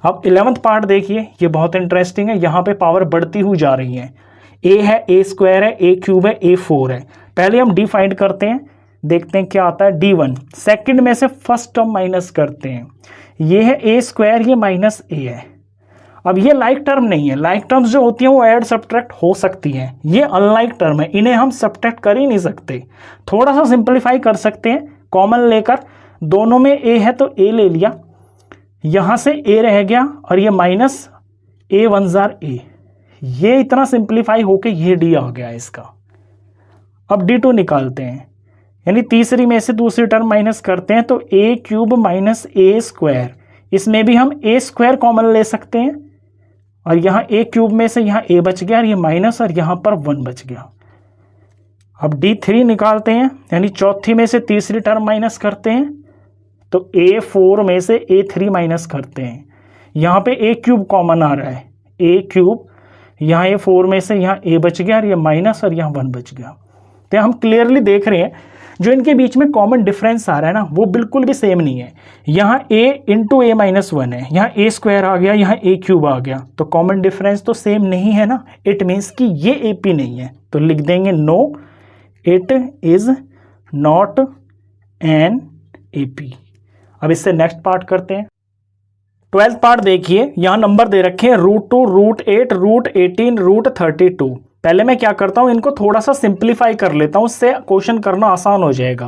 अब 11th पार्ट देखिए, ये बहुत इंटरेस्टिंग है, यहाँ पे पावर बढ़ती हुई जा रही है। A है, A स्क्वायर है, A क्यूब है, A4 है। पहले हम D फाइंड करते हैं, देखते हैं क्या आता है। D1 सेकंड में से फर्स्ट टर्म माइनस करते हैं, ये है A स्क्वायर, ये माइनस A है। अब ये लाइक टर्म नहीं है, लाइक टर्म्स जो होती हैं वो ऐड सब्ट्रैक्ट हो सकती हैं, ये अनलाइक टर्म है, इन्हें हम सब्ट्रैक्ट कर ही नहीं सकते। थोड़ा सा सिंपलीफाई कर सकते हैं, कॉमन लेकर, दोनों में A है तो A ले लिया, यहाँ से A रह गया और ये माइनस A 1 जार A, ये इतना सिंपलीफाई होके ये D आ गया इसका। अब D2 निकालते हैं, यानी तीसरी में से दूसरी टर्म माइनस करते हैं तो A cube minus A square, इसमें भी हम A स्क्वायर कॉमन ले सकते हैं और यहाँ A क्यूब में से यहाँ A बच गया और ये माइनस और यहाँ पर 1 बच गया। अब D3 निकालते हैं, यानी चौथी में से तीसरी टर्म माइनस करते हैं तो A4 में से A3 माइनस करते हैं, यहाँ पे A क्यूब कॉमन आ रहा है, A क्यूब, यहाँ ये 4 में से यहाँ A बच गया और ये माइनस और यहाँ 1 बच गया। तो हम क्लियरली देख रहे हैं जो इनके बीच में कॉमन डिफरेंस आ रहा है ना वो बिल्कुल भी सेम नहीं है। यहाँ A इंटू A माइनस 1 है, यहाँ A स्क्वायर आ गया, यहाँ A क्यूब आ गया, तो कॉमन डिफरेंस तो सेम नहीं है ना, इट मीन्स कि ये AP नहीं है। तो लिख देंगे no it is not an AP। अब इससे नेक्स्ट पार्ट करते हैं। 12th पार्ट देखिए, यहाँ नंबर दे रखे हैं √2, √8, √18, √32। पहले मैं क्या करता हूँ, इनको थोड़ा सा सिंप्लीफाई कर लेता हूँ, उससे क्वेश्चन करना आसान हो जाएगा।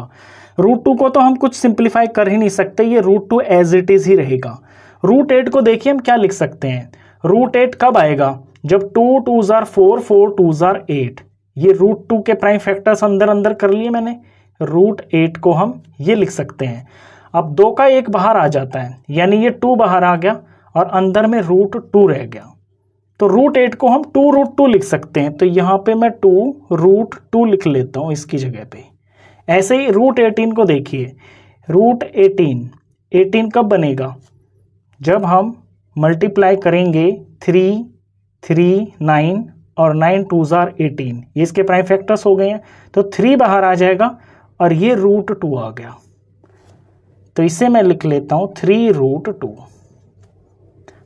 √2 को तो हम कुछ सिंप्लीफाई कर ही नहीं सकते, ये √2 एज इट इज ही रहेगा। √8 को देखिए हम क्या लिख सकते हैं, √8 कब आएगा, जब 2 2 जार 4, 4 2 जार 8, ये √2 के प्राइम फैक्टर्स अंदर अंदर कर लिए मैंने, √8 को हम ये लिख सकते हैं। अब 2 का 1 बाहर आ जाता है, यानी ये 2 बाहर आ गया और अंदर में √2 रह गया, तो √8 को हम 2√2 लिख सकते हैं। तो यहाँ पे मैं 2√2 लिख लेता हूँ इसकी जगह पे। ऐसे ही √18 को देखिए, √18 कब बनेगा, जब हम मल्टीप्लाई करेंगे 3, 3, 9 और 9 2 जार 18, ये इसके प्राइम फैक्टर्स हो गए हैं, तो 3 बाहर आ जाएगा और ये √2 आ गया, तो इसे मैं लिख लेता हूँ 3√2।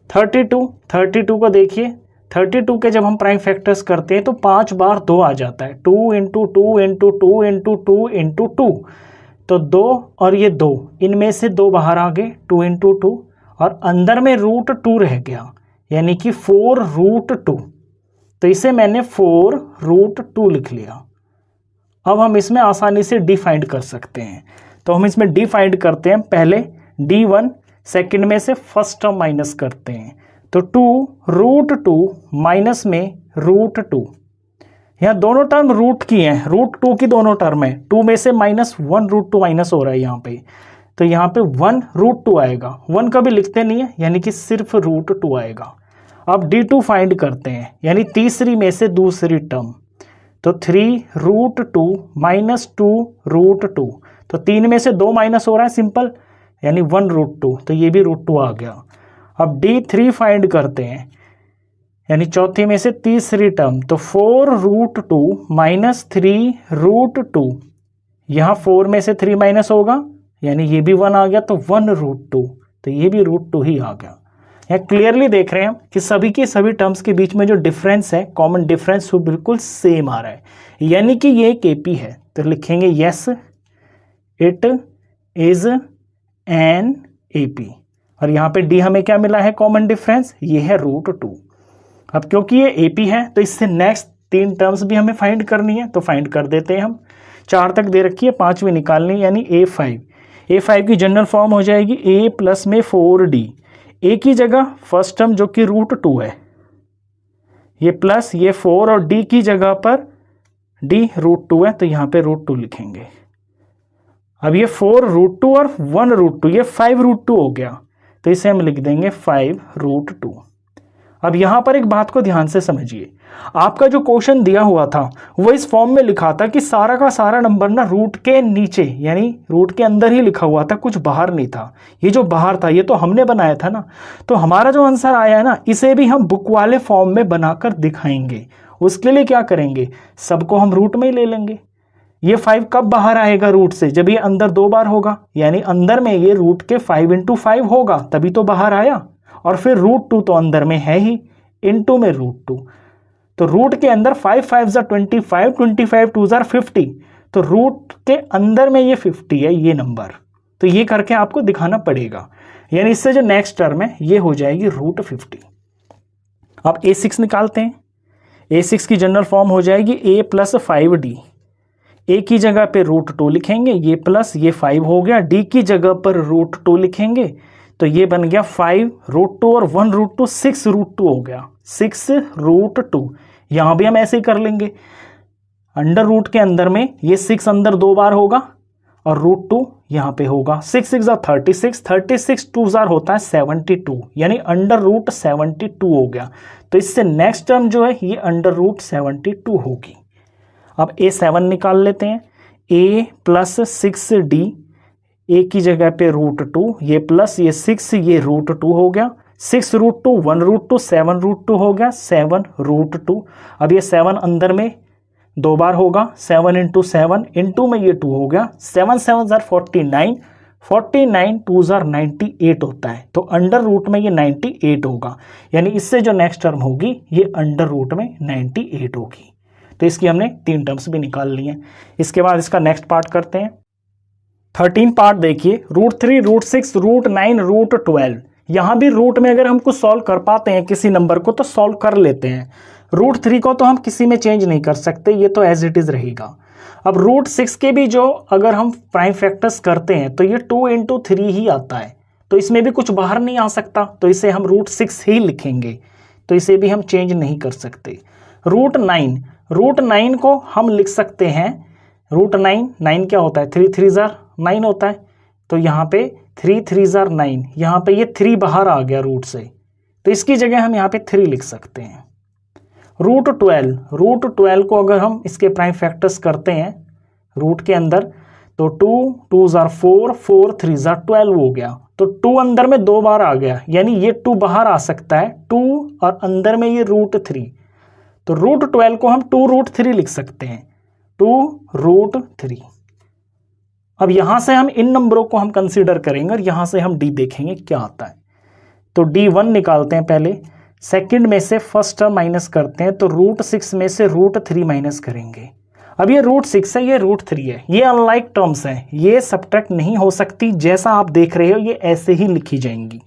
32 को देखिए, 32 के जब हम प्राइम फैक्टर्स करते हैं तो 5 बार 2 आ जाता है, 2 इंटू 2 इंटू 2 इंटू 2 इंटू 2, तो 2 और ये 2, इनमें से 2 बाहर आ गए, 2 इंटू 2, और अंदर में √2 रह गया, यानी कि 4√2, तो इसे मैंने 4√2 लिख लिया। अब हम इसमें आसानी से D फाइंड कर सकते हैं, तो हम इसमें D फाइंड करते हैं। पहले D1 सेकंड में से फर्स्ट टर्म माइनस करते हैं, तो 2√2 माइनस में √2, यहाँ दोनों टर्म रूट की हैं, √2 की दोनों टर्म है, 2 में से -1 √2 माइनस हो रहा है यहाँ पे, तो यहाँ पे 1√2 आएगा। 1 कभी लिखते नहीं है, यानी कि सिर्फ √2 आएगा। अब D2 फाइंड करते हैं, यानी तीसरी में से दूसरी टर्म, तो 3√2 माइनस 2√2, तो 3 में से 2 माइनस हो रहा है सिंपल, यानी 1√2, तो ये भी √2 आ गया। अब D3 फाइंड करते हैं, यानी चौथी में से तीसरी टर्म, तो 4√2 माइनस 3√2, यहाँ 4 में से 3 माइनस होगा, यानी ये भी 1 आ गया, तो 1√2, तो ये भी √2 ही आ गया। यहाँ क्लियरली देख रहे हैं हम कि सभी के सभी टर्म्स के बीच में जो डिफरेंस है, कॉमन डिफरेंस, वो बिल्कुल सेम आ रहा है, यानी कि ये एक AP है। तो लिखेंगे yes it is an AP, और यहाँ पे D हमें क्या मिला है कॉमन डिफरेंस, ये है √2। अब क्योंकि ये AP है तो इससे नेक्स्ट 3 टर्म्स भी हमें फाइंड करनी है, तो फाइंड कर देते हैं हम। 4 तक दे रखी है, 5वीं निकालनी, यानी A5 की जनरल फॉर्म हो जाएगी A प्लस में 4D। A की जगह फर्स्ट टर्म जो कि √2 है, ये प्लस, ये 4, और D की जगह पर D √2 है, तो यहाँ पे √2 लिखेंगे। अब ये 4√2 और 1√2, ये 5√2 हो गया, तो इसे हम लिख देंगे 5√2। अब यहाँ पर एक बात को ध्यान से समझिए, आपका जो क्वेश्चन दिया हुआ था वो इस फॉर्म में लिखा था कि सारा का सारा नंबर ना रूट के नीचे, यानी रूट के अंदर ही लिखा हुआ था, कुछ बाहर नहीं था। ये जो बाहर था ये तो हमने बनाया था ना, तो हमारा जो आंसर आया है ना, इसे भी हम बुक वाले फॉर्म में बनाकर दिखाएंगे। उसके लिए क्या करेंगे, सबको हम रूट में ही ले लेंगे। ये 5 कब बाहर आएगा रूट से, जब ये अंदर 2 बार होगा, यानी अंदर में ये रूट के 5 × 5 होगा, तभी तो बाहर आया। और फिर √2 तो अंदर में है ही, इनटू में √2, तो रूट के अंदर 5 × 5 = 25, 25 × 2 = 50, तो रूट के अंदर में ये 50 है ये नंबर, तो ये करके आपको दिखाना पड़ेगा। यानी इससे जो नेक्स्ट टर्म है ये हो जाएगी √50। अब A6 निकालते हैं। A6 की जनरल फॉर्म हो जाएगी A प्लस 5D। A की जगह पे √2 लिखेंगे, ये प्लस, ये 5 हो गया, D की जगह पर √2 लिखेंगे, तो ये बन गया 5√2 और 1√2, 6√2 हो गया, 6√2। यहाँ भी हम ऐसे ही कर लेंगे, अंडर रूट के अंदर में ये 6 अंदर 2 बार होगा और √2 यहाँ पे होगा। 6 × 6 = 36, 36 2 जार होता है 72, यानी अंडर रूट 72 हो गया। तो इससे नेक्स्ट टर्म जो है ये अंडर रूट 72 होगी। अब A7 निकाल लेते हैं। A प्लस 6D, A की जगह पे √2, ये प्लस, ये 6, ये √2 हो गया, 6√2, 1√2, 7√2 हो गया, 7√2। अब ये 7 अंदर में 2 बार होगा, 7 × 7, इनटू में ये 2 हो गया, 7 × 7 = 49, 49 2 जार 98 होता है, तो अंडर रूट में ये 98 होगा। यानी इससे जो नेक्स्ट टर्म होगी ये अंडर रूट में 98 होगी। तो इसकी हमने 3 टर्म्स भी निकाल ली हैं। इसके बाद इसका नेक्स्ट पार्ट करते हैं। 13 पार्ट देखिए, √3, √6, √9, √12। यहाँ भी रूट में अगर हम कुछ सॉल्व कर पाते हैं किसी नंबर को तो सॉल्व कर लेते हैं। √3 को तो हम किसी में चेंज नहीं कर सकते, ये तो एज इट इज रहेगा। अब √6 के भी जो अगर हम प्राइम फैक्टर्स करते हैं तो ये 2 × 3 ही आता है, तो इसमें भी कुछ बाहर नहीं आ सकता, तो इसे हम √6 ही लिखेंगे, तो इसे भी हम चेंज नहीं कर सकते। √9 को हम लिख सकते हैं, √9 क्या होता है, 3 × 3 = 9 होता है, तो यहाँ पे 3 × 3 = 9, यहाँ पे ये 3 बाहर आ गया रूट से, तो इसकी जगह हम यहाँ पे 3 लिख सकते हैं। √12 को अगर हम इसके प्राइम फैक्टर्स करते हैं रूट के अंदर, तो 2 × 2 = 4, 4 × 3 = 12 हो गया, तो 2 अंदर में 2 बार आ गया, यानी ये 2 बाहर आ सकता है, 2 और अंदर में ये √3, तो √12 को हम 2√3 लिख सकते हैं, 2√3। अब यहां से हम इन नंबरों को हम कंसीडर करेंगे और यहां से हम D देखेंगे क्या आता है। तो D1 निकालते हैं पहले, सेकंड में से फर्स्ट टर्म माइनस करते हैं, तो √6 में से √3 माइनस करेंगे। अब ये √6 है, ये √3 है, ये अनलाइक टर्म्स हैं, ये सब्ट्रैक्ट नहीं हो सकती, जैसा आप देख रहे हो ये ऐसे ही लिखी जाएंगी।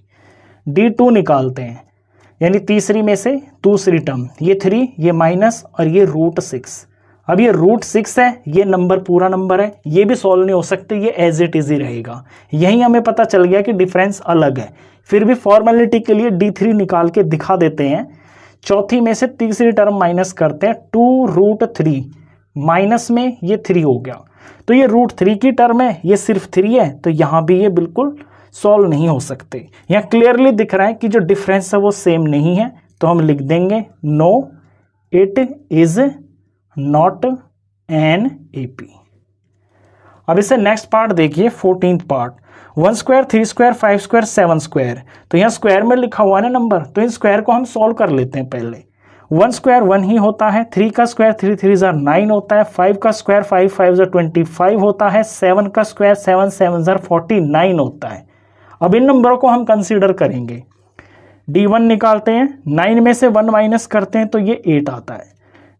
D2 निकालते हैं, यानी तीसरी में से दूसरी टर्म, ये 3, ये माइनस और ये √6। अब ये √6 है, ये नंबर पूरा नंबर है, ये भी सॉल्व नहीं हो सकते, ये एज इट इज ही रहेगा। यही हमें पता चल गया कि डिफरेंस अलग है। फिर भी फॉर्मेलिटी के लिए D3 निकाल के दिखा देते हैं। चौथी में से तीसरी टर्म माइनस करते हैं, 2√3, माइनस में ये 3 हो गया, तो ये √3 की टर्म है, ये सिर्फ 3 है, तो यहाँ भी ये बिल्कुल सॉल्व नहीं हो सकते। यहाँ क्लियरली दिख रहा है कि जो डिफरेंस है वो सेम नहीं है, तो हम लिख देंगे no it is not an AP। अब इसे नेक्स्ट पार्ट देखिए, 14th part. 1 square 3 square 5 square 7 square, तो यहाँ स्क्वायर में लिखा हुआ है ना नंबर, तो इन स्क्वायर को हम सॉल्व कर लेते हैं पहले। 1 स्क्वायर 1 ही होता है, 3 का स्क्वायर 3 3 9 होता है, 5 का स्क्वायर 5 5 25 होता है, 7 का स्क्वायर 7 7 49 होता है। अब इन नंबरों को हम कंसीडर करेंगे। D1 निकालते हैं, 9 में से 1 माइनस करते हैं तो ये 8 आता है।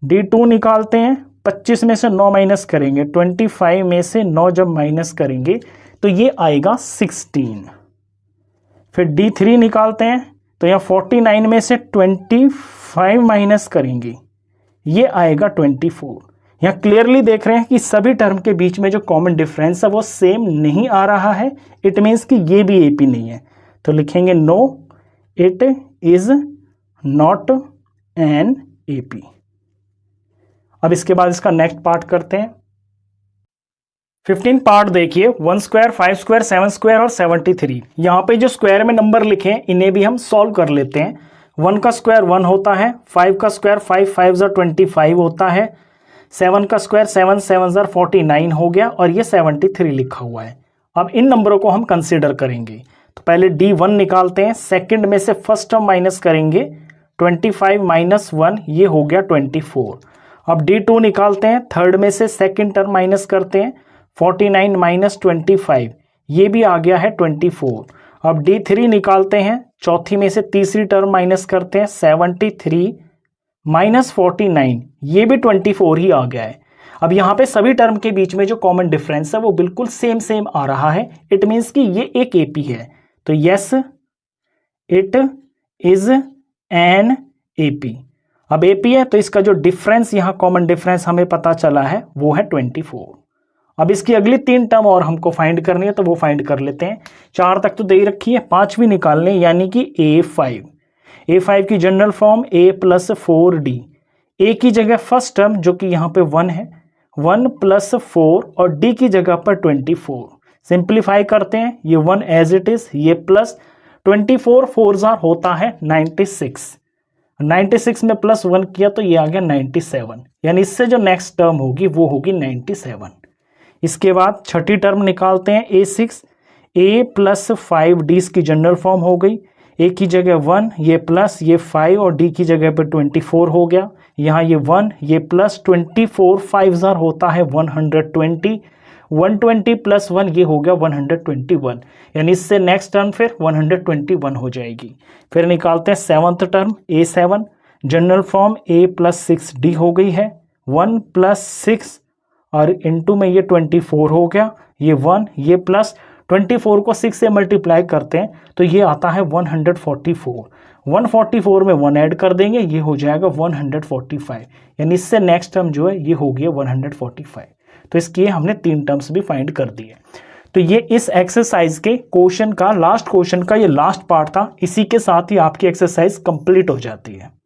D2 निकालते हैं, 25 में से 9 माइनस करेंगे, 25 में से 9 जब माइनस करेंगे तो ये आएगा 16। फिर D3 निकालते हैं, तो यहाँ 49 में से 25 माइनस करेंगे, ये आएगा 24। यहाँ क्लियरली देख रहे हैं कि सभी टर्म के बीच में जो कॉमन डिफरेंस है वो सेम नहीं आ रहा है। इट मीन्स कि ये भी AP नहीं है, तो लिखेंगे no it is not an AP। अब इसके बाद इसका नेक्स्ट पार्ट करते हैं। 15 पार्ट देखिए, 1 स्क्वायर 5 स्क्वायर 7 स्क्वायर और 73। यहाँ पे जो स्क्वायर में नंबर लिखे हैं इन्हें भी हम सॉल्व कर लेते हैं। 1 का स्क्वायर 1 होता है, 5 का स्क्वायर 5 5 25 होता है, 7 का स्क्वायर 7 7 49 हो गया और ये 73 लिखा हुआ है। अब इन नंबरों को हम कंसीडर करेंगे, तो पहले D1 निकालते हैं, सेकंड में से फर्स्ट टर्म माइनस करेंगे, 25 माइनस 1 ये हो गया 24। अब D2 निकालते हैं, थर्ड में से सेकंड टर्म माइनस करते हैं, 49 माइनस 25 ये भी आ गया है 24। अब D3 निकालते हैं, चौथी में से तीसरी टर्म माइनस करते हैं, 73 माइनस 49 ये भी 24 ही आ गया है। अब यहाँ पे सभी टर्म के बीच में जो कॉमन डिफरेंस है वो बिल्कुल सेम आ रहा है। इट मीन्स कि ये एक AP है, तो yes it is an AP। अब AP है तो इसका जो डिफरेंस यहाँ कॉमन डिफरेंस हमें पता चला है वो है 24। अब इसकी अगली 3 टर्म और हमको फाइंड करनी है, तो वो फाइंड कर लेते हैं। 4 तक तो दे ही रखी है, 5वीं निकालने यानी कि A5 की general form A + 4D। A की जगह फर्स्ट टर्म जो कि यहाँ पे 1 है, 1 + 4 और D की जगह पर 24। सिंप्लीफाई करते हैं, ये 1 एज इट इज, ये प्लस 24 4 होता है 96। 96 में +1 किया तो ये आ गया 97, यानी इससे जो नेक्स्ट टर्म होगी वो होगी 97। इसके बाद छठी टर्म निकालते हैं A6, A + 5D की जनरल फॉर्म हो गई। A की जगह 1, ये प्लस, ये 5 और D की जगह पर 24 हो गया। यहाँ ये 1, ये प्लस 24 5 होता है 120, 120 + 1 ये हो गया 121, यानी इससे नेक्स्ट टर्म फिर 121 हो जाएगी। फिर निकालते हैं 7th term A7, general form A + 6D हो गई है, 1 + 6 और इनटू में ये 24 हो गया, ये 1 ये प्लस 24 को 6 से मल्टीप्लाई करते हैं तो ये आता है 144। 144 में 1 ऐड कर देंगे, ये हो जाएगा 145, यानी इससे नेक्स्ट टर्म जो है ये हो गया 145। तो इसके हमने 3 टर्म्स भी फाइंड कर दिए। तो ये इस एक्सरसाइज के क्वेश्चन का लास्ट क्वेश्चन का ये लास्ट पार्ट था। इसी के साथ ही आपकी एक्सरसाइज कंप्लीट हो जाती है।